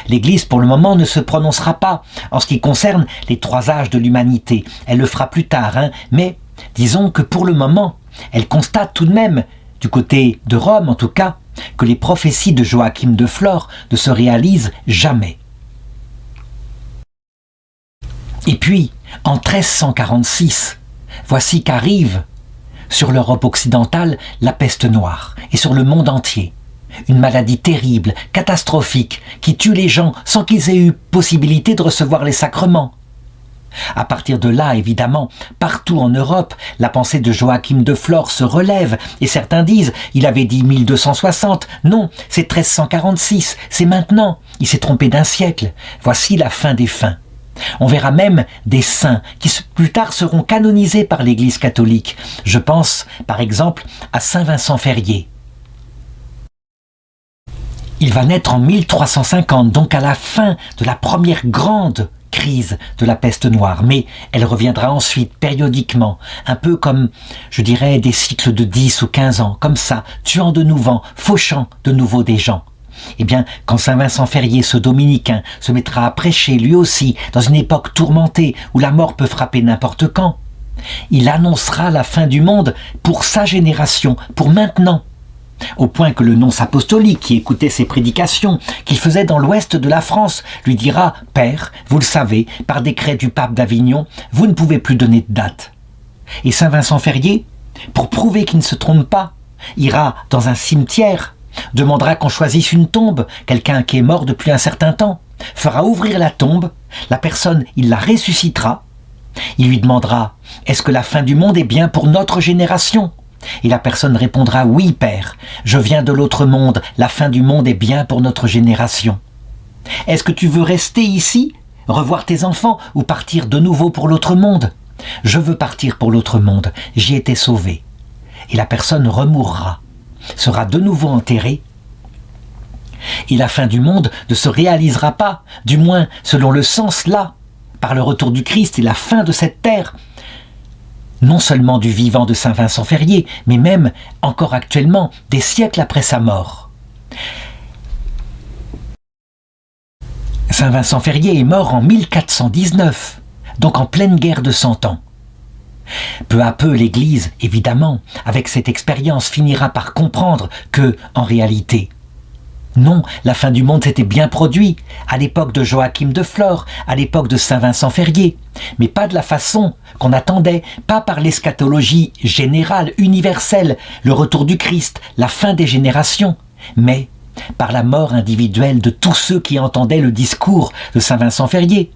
L'Église, pour le moment, ne se prononcera pas en ce qui concerne les trois âges de l'humanité. Elle le fera plus tard, mais disons que pour le moment, elle constate tout de même, du côté de Rome en tout cas, que les prophéties de Joachim de Flore ne se réalisent jamais. Et puis, en 1346, voici qu'arrive sur l'Europe occidentale la peste noire, et sur le monde entier. Une maladie terrible, catastrophique, qui tue les gens sans qu'ils aient eu possibilité de recevoir les sacrements. À partir de là, évidemment, partout en Europe, la pensée de Joachim de Flore se relève, et certains disent, il avait dit 1260, non, c'est 1346, c'est maintenant, il s'est trompé d'un siècle, voici la fin des fins. On verra même des saints qui plus tard seront canonisés par l'Église catholique. Je pense, par exemple, à saint Vincent Ferrier. Il va naître en 1350, donc à la fin de la première grande crise de la peste noire, mais elle reviendra ensuite périodiquement, un peu comme, je dirais, des cycles de 10 ou 15 ans, comme ça, tuant de nouveau, fauchant de nouveau des gens. Eh bien, quand saint Vincent Ferrier, ce dominicain, se mettra à prêcher lui aussi, dans une époque tourmentée où la mort peut frapper n'importe quand, il annoncera la fin du monde pour sa génération, pour maintenant. Au point que le nonce apostolique qui écoutait ses prédications, qu'il faisait dans l'ouest de la France, lui dira « Père, vous le savez, par décret du pape d'Avignon, vous ne pouvez plus donner de date. » Et saint Vincent Ferrier, pour prouver qu'il ne se trompe pas, ira dans un cimetière, demandera qu'on choisisse une tombe, quelqu'un qui est mort depuis un certain temps, fera ouvrir la tombe, la personne, il la ressuscitera, il lui demandera « Est-ce que la fin du monde est bien pour notre génération ?» Et la personne répondra « Oui, Père, je viens de l'autre monde, la fin du monde est bien pour notre génération. Est-ce que tu veux rester ici, revoir tes enfants ou partir de nouveau pour l'autre monde ? Je veux partir pour l'autre monde, j'y étais sauvé. » Et la personne remourra, sera de nouveau enterrée, et la fin du monde ne se réalisera pas, du moins selon le sens là, par le retour du Christ et la fin de cette terre, non seulement du vivant de saint Vincent Ferrier, mais même, encore actuellement, des siècles après sa mort. Saint Vincent Ferrier est mort en 1419, donc en pleine guerre de 100 ans. Peu à peu, l'Église, évidemment, avec cette expérience, finira par comprendre que, en réalité, non, la fin du monde s'était bien produite, à l'époque de Joachim de Flore, à l'époque de saint Vincent Ferrier, mais pas de la façon qu'on attendait, pas par l'eschatologie générale, universelle, le retour du Christ, la fin des générations, mais par la mort individuelle de tous ceux qui entendaient le discours de saint Vincent Ferrier.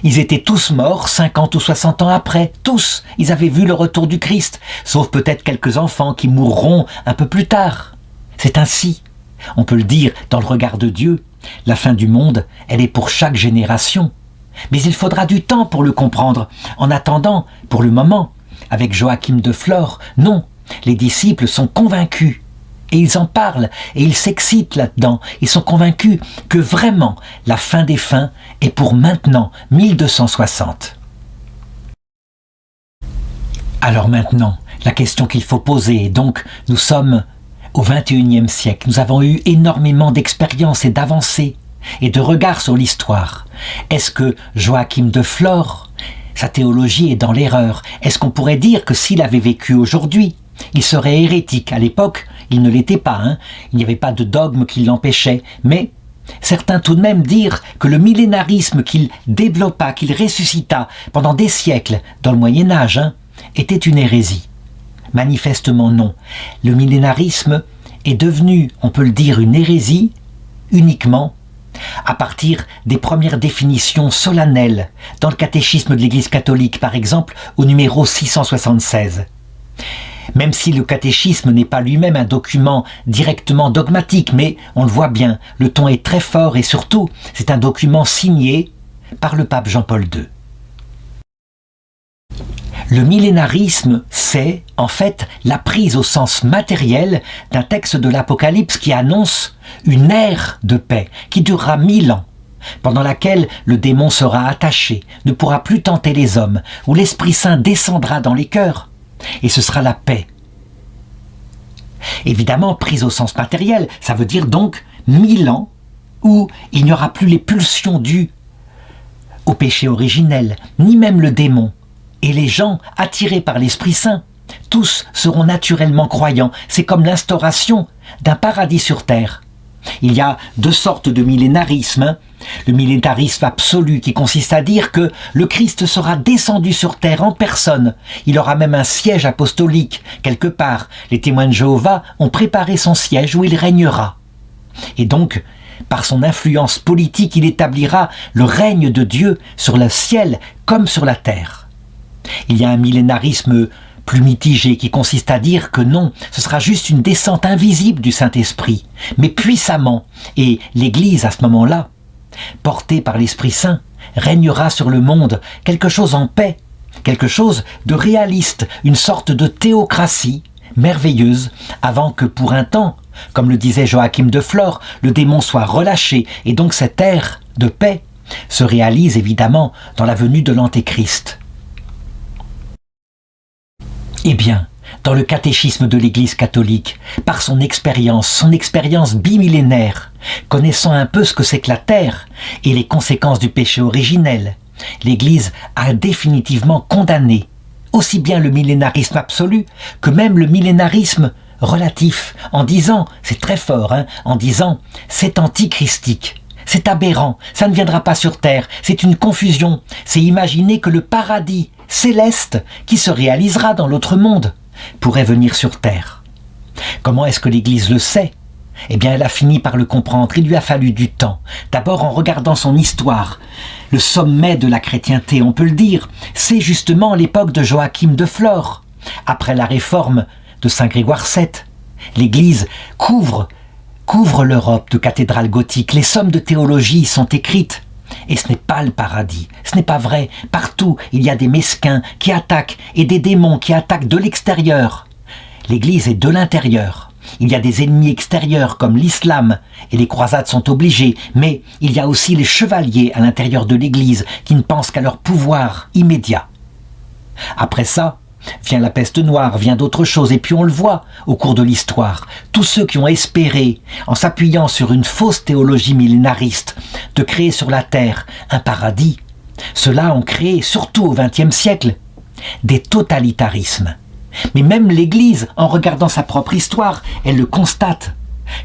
Ils étaient tous morts 50 ou 60 ans après, tous, ils avaient vu le retour du Christ, sauf peut-être quelques enfants qui mourront un peu plus tard. C'est ainsi. On peut le dire dans le regard de Dieu, la fin du monde, elle est pour chaque génération. Mais il faudra du temps pour le comprendre. En attendant, pour le moment, avec Joachim de Flore, non, les disciples sont convaincus. Et ils en parlent, et ils s'excitent là-dedans. Ils sont convaincus que vraiment, la fin des fins est pour maintenant, 1260. Alors maintenant, la question qu'il faut poser est donc, nous sommes au XXIe siècle, nous avons eu énormément d'expériences et d'avancées et de regards sur l'histoire. Est-ce que Joachim de Flore, sa théologie est dans l'erreur? Est-ce qu'on pourrait dire que s'il avait vécu aujourd'hui, il serait hérétique? À l'époque, il ne l'était pas, hein. Il n'y avait pas de dogme qui l'empêchait, mais certains tout de même dirent que le millénarisme qu'il développa, qu'il ressuscita pendant des siècles dans le Moyen-Âge, était une hérésie. Manifestement non. Le millénarisme est devenu, on peut le dire, une hérésie uniquement à partir des premières définitions solennelles dans le catéchisme de l'Église catholique, par exemple au numéro 676. Même si le catéchisme n'est pas lui-même un document directement dogmatique, mais on le voit bien, le ton est très fort et surtout, c'est un document signé par le pape Jean-Paul II. Le millénarisme, c'est, en fait, la prise au sens matériel d'un texte de l'Apocalypse qui annonce une ère de paix qui durera 1000 ans, pendant laquelle le démon sera attaché, ne pourra plus tenter les hommes, où l'Esprit Saint descendra dans les cœurs, et ce sera la paix. Évidemment, prise au sens matériel, ça veut dire donc 1000 ans où il n'y aura plus les pulsions dues au péché originel, ni même le démon. Et les gens, attirés par l'Esprit Saint, tous seront naturellement croyants. C'est comme l'instauration d'un paradis sur terre. Il y a deux sortes de millénarisme. Le millénarisme absolu qui consiste à dire que le Christ sera descendu sur terre en personne. Il aura même un siège apostolique quelque part. Les témoins de Jéhovah ont préparé son siège où il régnera. Et donc, par son influence politique, il établira le règne de Dieu sur le ciel comme sur la terre. Il y a un millénarisme plus mitigé qui consiste à dire que non, ce sera juste une descente invisible du Saint-Esprit, mais puissamment, et l'Église à ce moment-là, portée par l'Esprit Saint, régnera sur le monde, quelque chose en paix, quelque chose de réaliste, une sorte de théocratie merveilleuse, avant que pour un temps, comme le disait Joachim de Flore, le démon soit relâché, et donc cette ère de paix se réalise évidemment dans la venue de l'Antéchrist. Eh bien, dans le catéchisme de l'Église catholique, par son expérience bimillénaire, connaissant un peu ce que c'est que la terre et les conséquences du péché originel, l'Église a définitivement condamné aussi bien le millénarisme absolu que même le millénarisme relatif, en disant, c'est très fort, en disant, c'est antichristique. C'est aberrant, ça ne viendra pas sur terre, c'est une confusion, c'est imaginer que le paradis céleste qui se réalisera dans l'autre monde pourrait venir sur terre. Comment est-ce que l'Église le sait? Eh bien, elle a fini par le comprendre, il lui a fallu du temps. D'abord en regardant son histoire. Le sommet de la chrétienté, on peut le dire, c'est justement l'époque de Joachim de Flore. Après la réforme de Saint Grégoire VII, l'Église couvre l'Europe de cathédrales gothiques, les sommes de théologie sont écrites. Et ce n'est pas le paradis, ce n'est pas vrai. Partout, il y a des mesquins qui attaquent et des démons qui attaquent de l'extérieur. L'Église est de l'intérieur. Il y a des ennemis extérieurs comme l'islam, et les croisades sont obligées, mais il y a aussi les chevaliers à l'intérieur de l'Église qui ne pensent qu'à leur pouvoir immédiat. Après ça, vient la peste noire, vient d'autres choses, et puis on le voit au cours de l'histoire. Tous ceux qui ont espéré, en s'appuyant sur une fausse théologie millénariste, de créer sur la terre un paradis, ceux-là ont créé, surtout au XXe siècle, des totalitarismes. Mais même l'Église, en regardant sa propre histoire, elle le constate.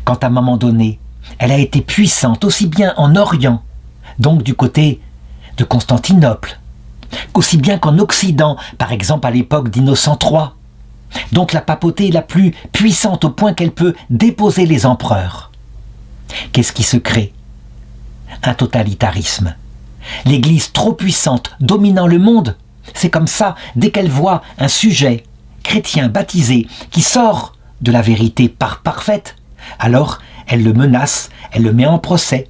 Quand à un moment donné, elle a été puissante aussi bien en Orient, donc du côté de Constantinople, qu'aussi bien qu'en Occident, par exemple à l'époque d'Innocent III. Donc la papauté est la plus puissante au point qu'elle peut déposer les empereurs. Qu'est-ce qui se crée? Un totalitarisme. L'Église trop puissante, dominant le monde, c'est comme ça, dès qu'elle voit un sujet chrétien baptisé qui sort de la vérité parfaite, alors elle le menace, elle le met en procès,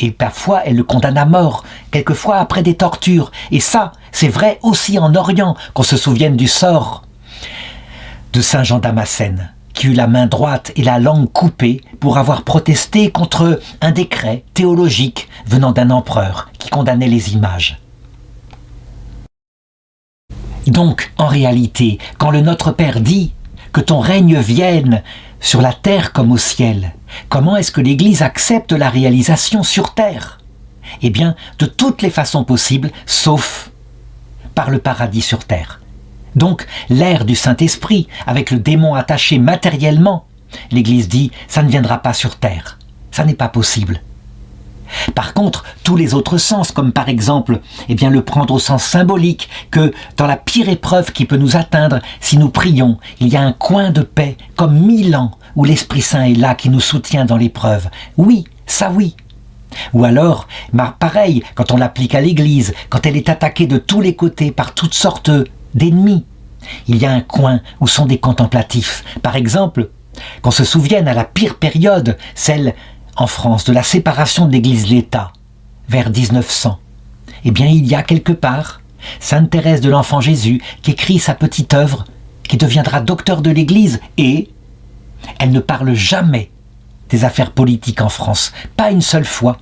et parfois elle le condamne à mort, quelquefois après des tortures. Et ça, c'est vrai aussi en Orient, qu'on se souvienne du sort de Saint Jean Damascène, qui eut la main droite et la langue coupée pour avoir protesté contre un décret théologique venant d'un empereur qui condamnait les images. Donc, en réalité, quand le Notre Père dit que ton règne vienne sur la terre comme au ciel, comment est-ce que l'Église accepte la réalisation sur terre? Eh bien, de toutes les façons possibles, sauf par le paradis sur terre. Donc, l'ère du Saint-Esprit, avec le démon attaché matériellement, l'Église dit, ça ne viendra pas sur terre. Ça n'est pas possible. Par contre, tous les autres sens, comme par exemple, le prendre au sens symbolique, que dans la pire épreuve qui peut nous atteindre, si nous prions, il y a un coin de paix, comme 1000 ans, où l'Esprit Saint est là, qui nous soutient dans l'épreuve. Oui, ça oui. Ou alors, pareil, quand on l'applique à l'Église, quand elle est attaquée de tous les côtés par toutes sortes d'ennemis, il y a un coin où sont des contemplatifs. Par exemple, qu'on se souvienne à la pire période, celle en France, de la séparation de l'Église et l'État, vers 1900. Il y a quelque part Sainte Thérèse de l'Enfant Jésus qui écrit sa petite œuvre, qui deviendra docteur de l'Église, et elle ne parle jamais des affaires politiques en France, pas une seule fois.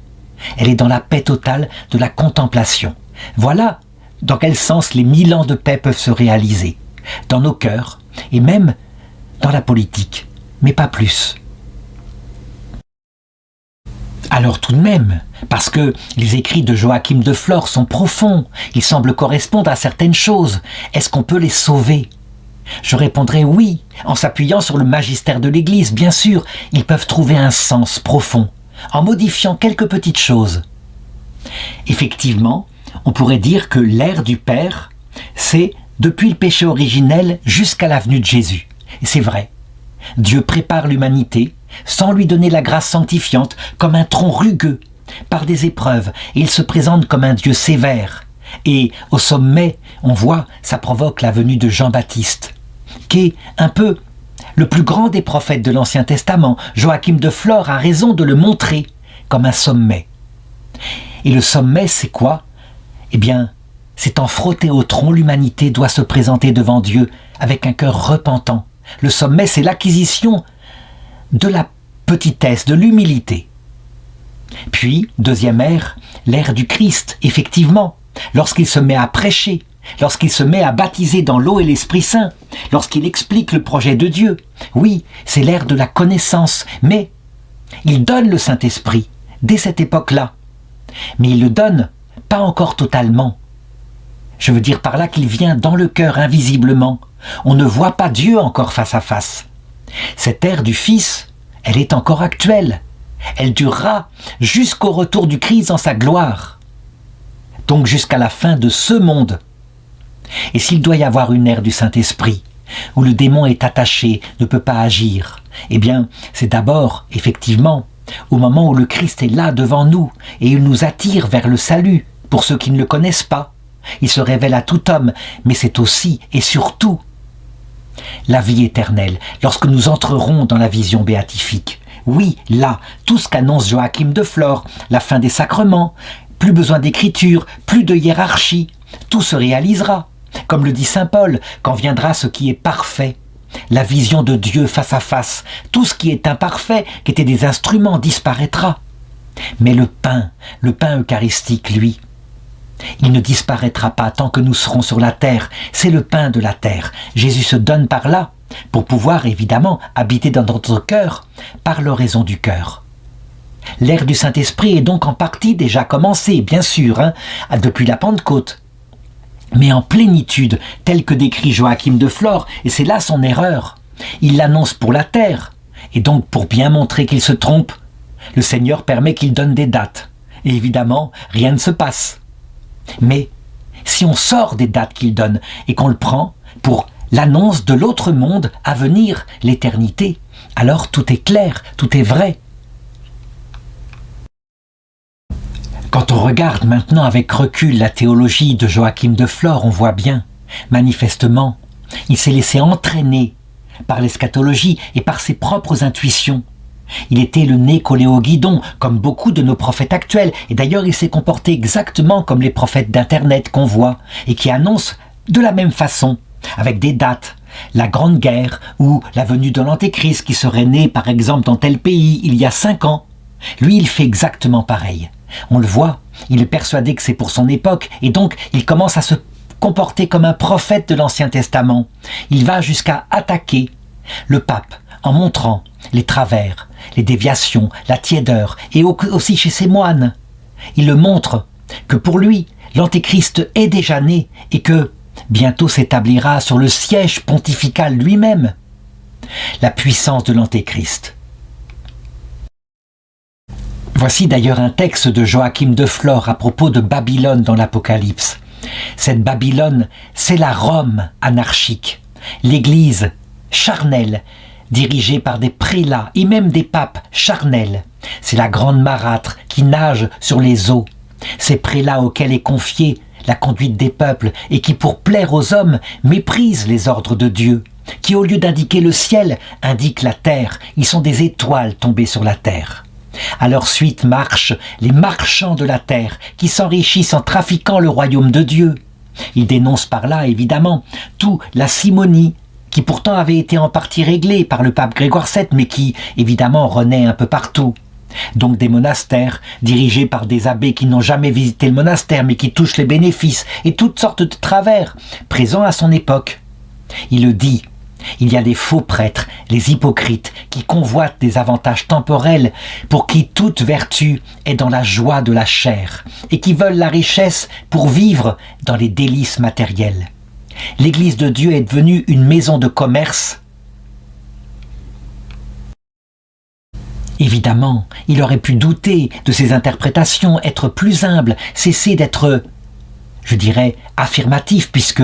Elle est dans la paix totale de la contemplation. Voilà dans quel sens les 1000 ans de paix peuvent se réaliser, dans nos cœurs, et même dans la politique, mais pas plus. Alors tout de même, parce que les écrits de Joachim de Flore sont profonds, ils semblent correspondre à certaines choses, est-ce qu'on peut les sauver? Je répondrai oui, en s'appuyant sur le magistère de l'Église, bien sûr, ils peuvent trouver un sens profond, en modifiant quelques petites choses. Effectivement, on pourrait dire que l'ère du Père, c'est depuis le péché originel jusqu'à la venue de Jésus. Et c'est vrai, Dieu prépare l'humanité, sans lui donner la grâce sanctifiante, comme un tronc rugueux, par des épreuves, et il se présente comme un Dieu sévère. Et au sommet, on voit, ça provoque la venue de Jean-Baptiste, qui est un peu le plus grand des prophètes de l'Ancien Testament. Joachim de Flore a raison de le montrer comme un sommet. Et le sommet, c'est quoi? C'est en frotter au tronc, l'humanité doit se présenter devant Dieu avec un cœur repentant. Le sommet, c'est l'acquisition de la petitesse, de l'humilité. Puis, deuxième ère, l'ère du Christ, effectivement, lorsqu'il se met à prêcher, lorsqu'il se met à baptiser dans l'eau et l'Esprit Saint, lorsqu'il explique le projet de Dieu. Oui, c'est l'ère de la connaissance, mais il donne le Saint-Esprit dès cette époque-là. Mais il le donne pas encore totalement. Je veux dire par là qu'il vient dans le cœur invisiblement. On ne voit pas Dieu encore face à face. Cette ère du Fils, elle est encore actuelle. Elle durera jusqu'au retour du Christ dans sa gloire. Donc jusqu'à la fin de ce monde. Et s'il doit y avoir une ère du Saint-Esprit, où le démon est attaché, ne peut pas agir, c'est d'abord, effectivement, au moment où le Christ est là devant nous, et il nous attire vers le salut, pour ceux qui ne le connaissent pas. Il se révèle à tout homme, mais c'est aussi et surtout la vie éternelle, lorsque nous entrerons dans la vision béatifique. Oui, là, tout ce qu'annonce Joachim de Flore, la fin des sacrements, plus besoin d'écriture, plus de hiérarchie, tout se réalisera. Comme le dit saint Paul, quand viendra ce qui est parfait, la vision de Dieu face à face. Tout ce qui est imparfait, qui était des instruments, disparaîtra. Mais le pain eucharistique, lui, il ne disparaîtra pas tant que nous serons sur la terre. C'est le pain de la terre. Jésus se donne par là, pour pouvoir évidemment habiter dans notre cœur, par l'oraison du cœur. L'ère du Saint-Esprit est donc en partie déjà commencée, bien sûr, depuis la Pentecôte. Mais en plénitude, tel que décrit Joachim de Flore, et c'est là son erreur. Il l'annonce pour la terre, et donc pour bien montrer qu'il se trompe, le Seigneur permet qu'il donne des dates. Et évidemment, rien ne se passe. Mais si on sort des dates qu'il donne et qu'on le prend pour l'annonce de l'autre monde à venir, l'éternité, alors tout est clair, tout est vrai. Quand on regarde maintenant avec recul la théologie de Joachim de Flore, on voit bien, manifestement, il s'est laissé entraîner par l'eschatologie et par ses propres intuitions. Il était le nez collé au guidon, comme beaucoup de nos prophètes actuels, et d'ailleurs il s'est comporté exactement comme les prophètes d'Internet qu'on voit, et qui annoncent de la même façon, avec des dates, la Grande Guerre, ou la venue de l'Antéchrist qui serait né par exemple dans tel pays il y a 5 ans. Lui, il fait exactement pareil. On le voit, il est persuadé que c'est pour son époque, et donc il commence à se comporter comme un prophète de l'Ancien Testament. Il va jusqu'à attaquer le pape en montrant les travers, les déviations, la tiédeur, et aussi chez ses moines. Il le montre que pour lui, l'Antéchrist est déjà né et que bientôt s'établira sur le siège pontifical lui-même la puissance de l'Antéchrist. Voici d'ailleurs un texte de Joachim de Flore à propos de Babylone dans l'Apocalypse. Cette Babylone, c'est la Rome anarchique, l'Église charnelle, dirigée par des prélats et même des papes charnels. C'est la grande marâtre qui nage sur les eaux. Ces prélats auxquels est confiée la conduite des peuples et qui, pour plaire aux hommes, méprisent les ordres de Dieu, qui, au lieu d'indiquer le ciel, indiquent la terre. Ils sont des étoiles tombées sur la terre. À leur suite marchent les marchands de la terre qui s'enrichissent en trafiquant le royaume de Dieu. Ils dénoncent par là, évidemment, tout la simonie, qui pourtant avait été en partie réglée par le pape Grégoire VII, mais qui, évidemment, renaît un peu partout. Donc des monastères, dirigés par des abbés qui n'ont jamais visité le monastère, mais qui touchent les bénéfices, et toutes sortes de travers, présents à son époque. Il le dit, il y a des faux prêtres, les hypocrites, qui convoitent des avantages temporels, pour qui toute vertu est dans la joie de la chair, et qui veulent la richesse pour vivre dans les délices matérielles. L'Église de Dieu est devenue une maison de commerce. Évidemment, il aurait pu douter de ses interprétations, être plus humble, cesser d'être, je dirais, affirmatif, puisque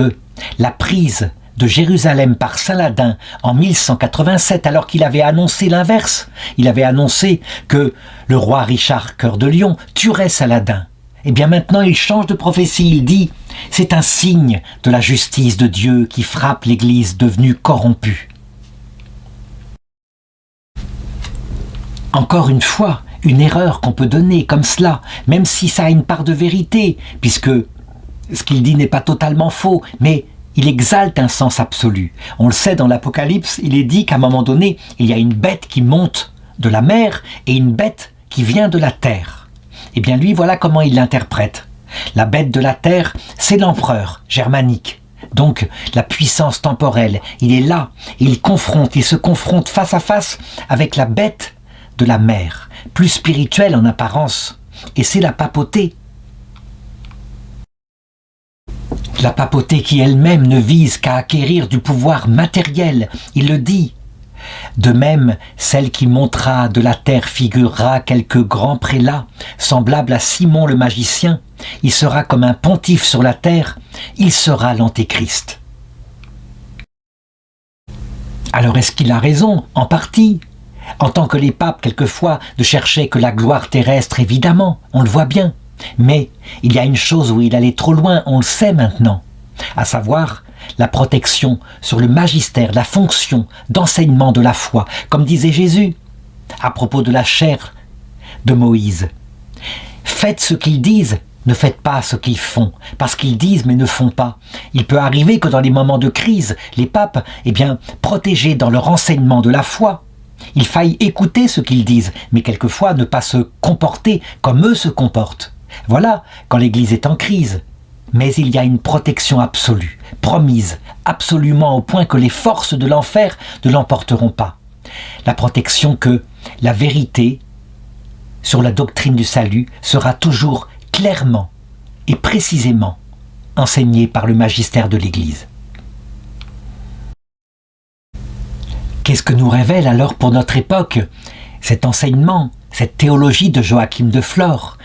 la prise de Jérusalem par Saladin en 1187, alors qu'il avait annoncé l'inverse, il avait annoncé que le roi Richard Cœur de Lion tuerait Saladin. Eh bien maintenant il change de prophétie, il dit « C'est un signe de la justice de Dieu qui frappe l'Église devenue corrompue ». Encore une fois, une erreur qu'on peut donner comme cela, même si ça a une part de vérité, puisque ce qu'il dit n'est pas totalement faux, mais il exalte un sens absolu. On le sait dans l'Apocalypse, il est dit qu'à un moment donné, il y a une bête qui monte de la mer et une bête qui vient de la terre. Eh bien lui, voilà comment il l'interprète. La bête de la terre, c'est l'empereur germanique. Donc la puissance temporelle, il est là, et il se confronte face à face avec la bête de la mer, plus spirituelle en apparence, et c'est la papauté. La papauté qui elle-même ne vise qu'à acquérir du pouvoir matériel, il le dit. De même, celle qui montera de la terre figurera quelques grands prélats, semblables à Simon le magicien. Il sera comme un pontife sur la terre, il sera l'Antéchrist. Alors est-ce qu'il a raison? En partie. En tant que les papes, quelquefois, ne cherchaient que la gloire terrestre, évidemment, on le voit bien. Mais il y a une chose où il allait trop loin, on le sait maintenant, à savoir la protection sur le magistère, la fonction d'enseignement de la foi, comme disait Jésus à propos de la chair de Moïse. Faites ce qu'ils disent ne faites pas ce qu'ils font, parce qu'ils disent mais ne font pas. Il peut arriver que dans les moments de crise, les papes, protégés dans leur enseignement de la foi, il faille écouter ce qu'ils disent, mais quelquefois ne pas se comporter comme eux se comportent. Voilà quand l'Église est en crise. Mais il y a une protection absolue, promise, absolument au point que les forces de l'enfer ne l'emporteront pas. La protection que la vérité sur la doctrine du salut sera toujours clairement et précisément enseignée par le magistère de l'Église. Qu'est-ce que nous révèle alors pour notre époque cet enseignement, cette théologie de Joachim de Flore?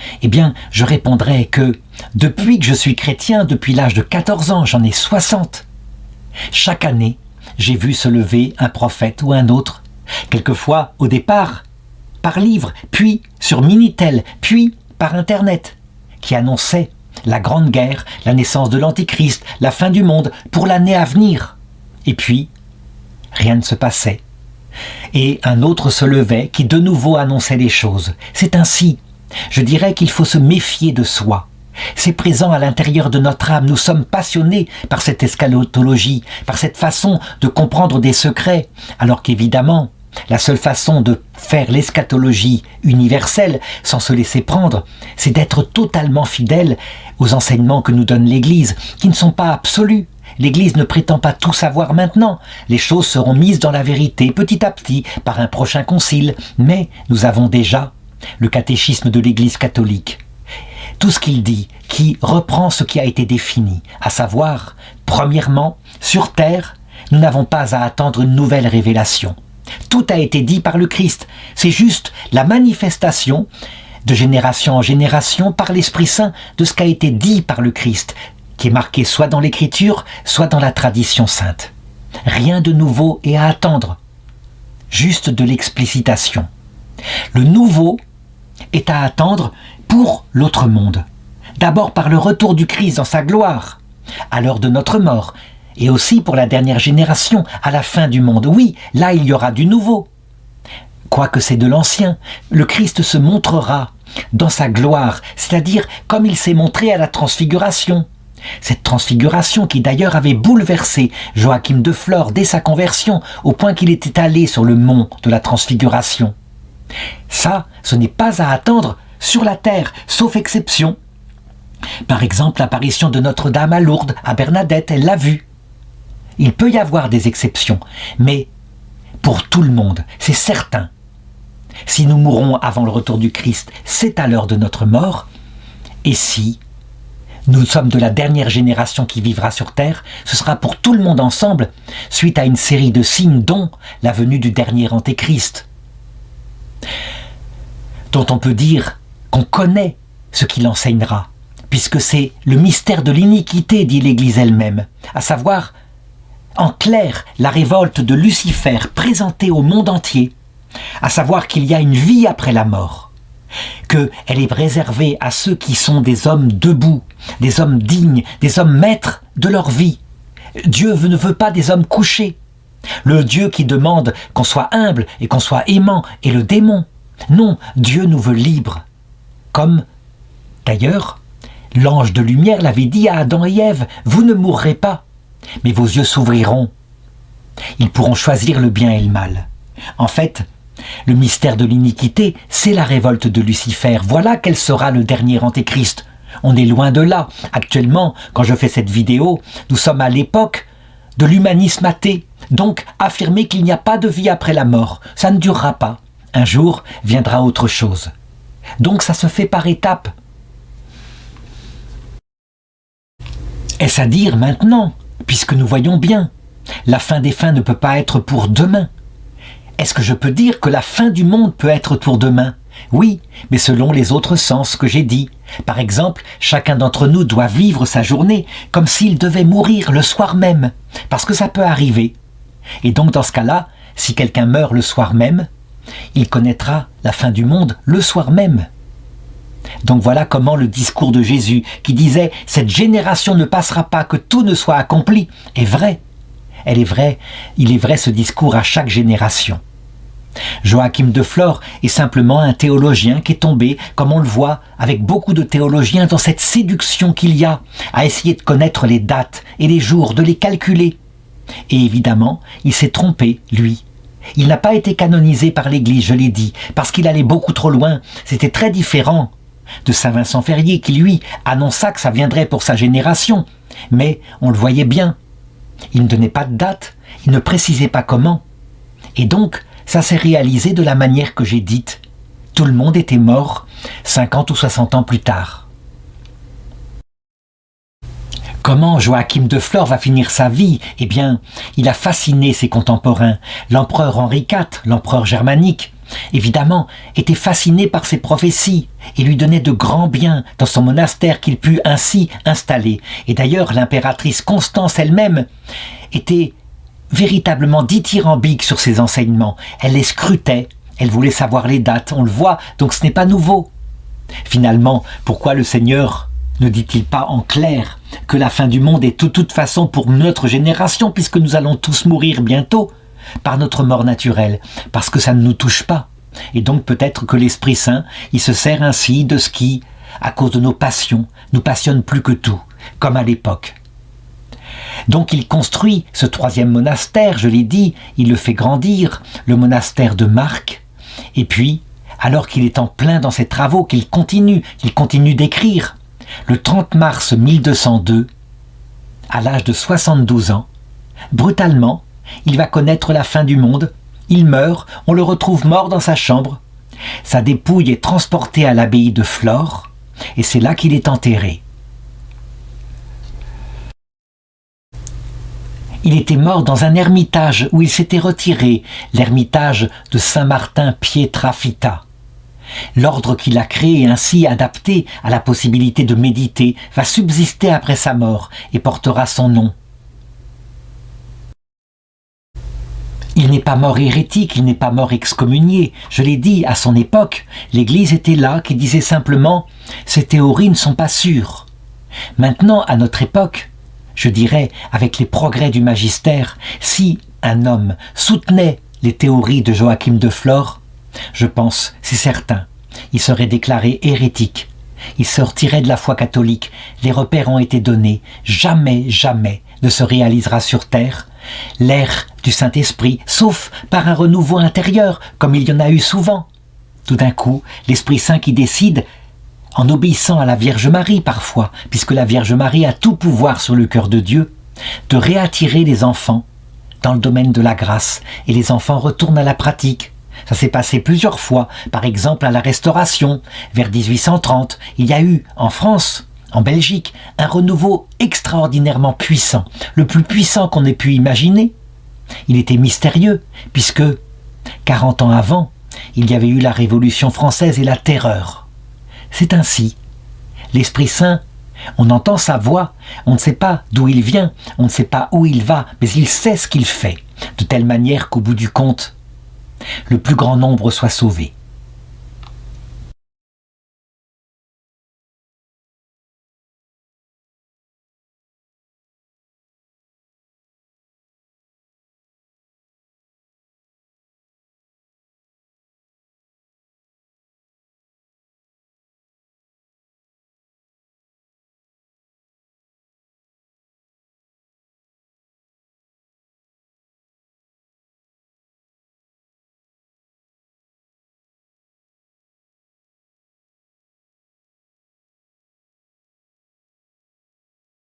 Je répondrai que depuis que je suis chrétien, depuis l'âge de 14 ans, j'en ai 60. Chaque année, j'ai vu se lever un prophète ou un autre, quelquefois au départ par livre, puis sur Minitel, puis par Internet, qui annonçait la grande guerre, la naissance de l'Antichrist, la fin du monde pour l'année à venir. Et puis, rien ne se passait. Et un autre se levait qui de nouveau annonçait les choses. C'est ainsi. Je dirais qu'il faut se méfier de soi. C'est présent à l'intérieur de notre âme. Nous sommes passionnés par cette eschatologie, par cette façon de comprendre des secrets, alors qu'évidemment, la seule façon de faire l'eschatologie universelle, sans se laisser prendre, c'est d'être totalement fidèle aux enseignements que nous donne l'Église, qui ne sont pas absolus. L'Église ne prétend pas tout savoir maintenant. Les choses seront mises dans la vérité petit à petit par un prochain concile. Mais nous avons déjà le catéchisme de l'Église catholique. Tout ce qu'il dit, qui reprend ce qui a été défini, à savoir, premièrement, sur terre, nous n'avons pas à attendre une nouvelle révélation. Tout a été dit par le Christ. C'est juste la manifestation de génération en génération par l'Esprit Saint de ce qui a été dit par le Christ, qui est marqué soit dans l'Écriture, soit dans la tradition sainte. Rien de nouveau est à attendre, juste de l'explicitation. Le nouveau est à attendre pour l'autre monde. D'abord par le retour du Christ dans sa gloire, à l'heure de notre mort, et aussi pour la dernière génération, à la fin du monde. Oui, là il y aura du nouveau. Quoique c'est de l'ancien, le Christ se montrera dans sa gloire, c'est-à-dire comme il s'est montré à la transfiguration. Cette transfiguration qui d'ailleurs avait bouleversé Joachim de Flore dès sa conversion, au point qu'il était allé sur le mont de la transfiguration. Ça, ce n'est pas à attendre sur la terre, sauf exception. Par exemple, l'apparition de Notre-Dame à Lourdes, à Bernadette, elle l'a vue. Il peut y avoir des exceptions, mais pour tout le monde, c'est certain. Si nous mourrons avant le retour du Christ, c'est à l'heure de notre mort. Et si nous sommes de la dernière génération qui vivra sur terre, ce sera pour tout le monde ensemble, suite à une série de signes dont la venue du dernier Antéchrist, dont on peut dire qu'on connaît ce qu'il enseignera, puisque c'est le mystère de l'iniquité, dit l'Église elle-même, à savoir, en clair, la révolte de Lucifer présentée au monde entier, à savoir qu'il y a une vie après la mort, qu'elle est réservée à ceux qui sont des hommes debout, des hommes dignes, des hommes maîtres de leur vie. Dieu ne veut pas des hommes couchés. Le Dieu qui demande qu'on soit humble et qu'on soit aimant est le démon. Non, Dieu nous veut libres. Comme, d'ailleurs, l'ange de lumière l'avait dit à Adam et Ève, « Vous ne mourrez pas, mais vos yeux s'ouvriront. Ils pourront choisir le bien et le mal. » En fait, le mystère de l'iniquité, c'est la révolte de Lucifer. Voilà quel sera le dernier Antéchrist. On est loin de là. Actuellement, quand je fais cette vidéo, nous sommes à l'époque de l'humanisme athée. Donc, affirmer qu'il n'y a pas de vie après la mort, ça ne durera pas. Un jour viendra autre chose. Donc ça se fait par étapes. Est-ce à dire maintenant, puisque nous voyons bien, la fin des fins ne peut pas être pour demain. Est-ce que je peux dire que la fin du monde peut être pour demain? Oui, mais selon les autres sens que j'ai dit. Par exemple, chacun d'entre nous doit vivre sa journée comme s'il devait mourir le soir même, parce que ça peut arriver. Et donc dans ce cas-là, si quelqu'un meurt le soir même, il connaîtra la fin du monde le soir même. Donc voilà comment le discours de Jésus, qui disait « Cette génération ne passera pas, que tout ne soit accompli », est vrai. Il est vrai ce discours à chaque génération. Joachim de Flore est simplement un théologien qui est tombé, comme on le voit avec beaucoup de théologiens, dans cette séduction qu'il y a à essayer de connaître les dates et les jours, de les calculer. Et évidemment, il s'est trompé, lui. Il n'a pas été canonisé par l'Église, je l'ai dit, parce qu'il allait beaucoup trop loin. C'était très différent de saint Vincent Ferrier qui, lui, annonça que ça viendrait pour sa génération. Mais on le voyait bien. Il ne donnait pas de date, il ne précisait pas comment. Et donc, ça s'est réalisé de la manière que j'ai dite. Tout le monde était mort 50 ou 60 ans plus tard. Comment Joachim de Flore va finir sa vie? Eh bien, il a fasciné ses contemporains. L'empereur Henri IV, l'empereur germanique, évidemment, était fasciné par ses prophéties et lui donnait de grands biens dans son monastère qu'il put ainsi installer. Et d'ailleurs, l'impératrice Constance elle-même était véritablement dithyrambique sur ses enseignements. Elle les scrutait, elle voulait savoir les dates, on le voit, donc ce n'est pas nouveau. Finalement, pourquoi le Seigneur ne dit-il pas en clair que la fin du monde est de toute façon pour notre génération, puisque nous allons tous mourir bientôt par notre mort naturelle, parce que ça ne nous touche pas. Et donc peut-être que l'Esprit Saint, il se sert ainsi de ce qui, à cause de nos passions, nous passionne plus que tout, comme à l'époque. Donc il construit ce 3e monastère, je l'ai dit, il le fait grandir, le monastère de Marc, et puis, alors qu'il est en plein dans ses travaux, qu'il continue d'écrire, le 30 mars 1202, à l'âge de 72 ans, brutalement, il va connaître la fin du monde, il meurt, on le retrouve mort dans sa chambre, sa dépouille est transportée à l'abbaye de Flore, et c'est là qu'il est enterré. Il était mort dans un ermitage où il s'était retiré, l'ermitage de Saint-Martin Pietrafita. L'ordre qu'il a créé et ainsi adapté à la possibilité de méditer va subsister après sa mort et portera son nom. Il n'est pas mort hérétique, il n'est pas mort excommunié. Je l'ai dit, à son époque, l'Église était là qui disait simplement « ces théories ne sont pas sûres ». Maintenant, à notre époque, je dirais, avec les progrès du magistère, si un homme soutenait les théories de Joachim de Flore, je pense, c'est certain, il serait déclaré hérétique. Il sortirait de la foi catholique. Les repères ont été donnés. Jamais, jamais ne se réalisera sur terre l'ère du Saint-Esprit, sauf par un renouveau intérieur, comme il y en a eu souvent. Tout d'un coup, l'Esprit Saint qui décide, en obéissant à la Vierge Marie parfois, puisque la Vierge Marie a tout pouvoir sur le cœur de Dieu, de réattirer les enfants dans le domaine de la grâce, et les enfants retournent à la pratique. Ça s'est passé plusieurs fois, par exemple à la Restauration, vers 1830, il y a eu, en France, en Belgique, un renouveau extraordinairement puissant, le plus puissant qu'on ait pu imaginer. Il était mystérieux, puisque, 40 ans avant, il y avait eu la Révolution française et la Terreur. C'est ainsi. L'Esprit Saint, on entend sa voix, on ne sait pas d'où il vient, on ne sait pas où il va, mais il sait ce qu'il fait, de telle manière qu'au bout du compte, le plus grand nombre soit sauvé.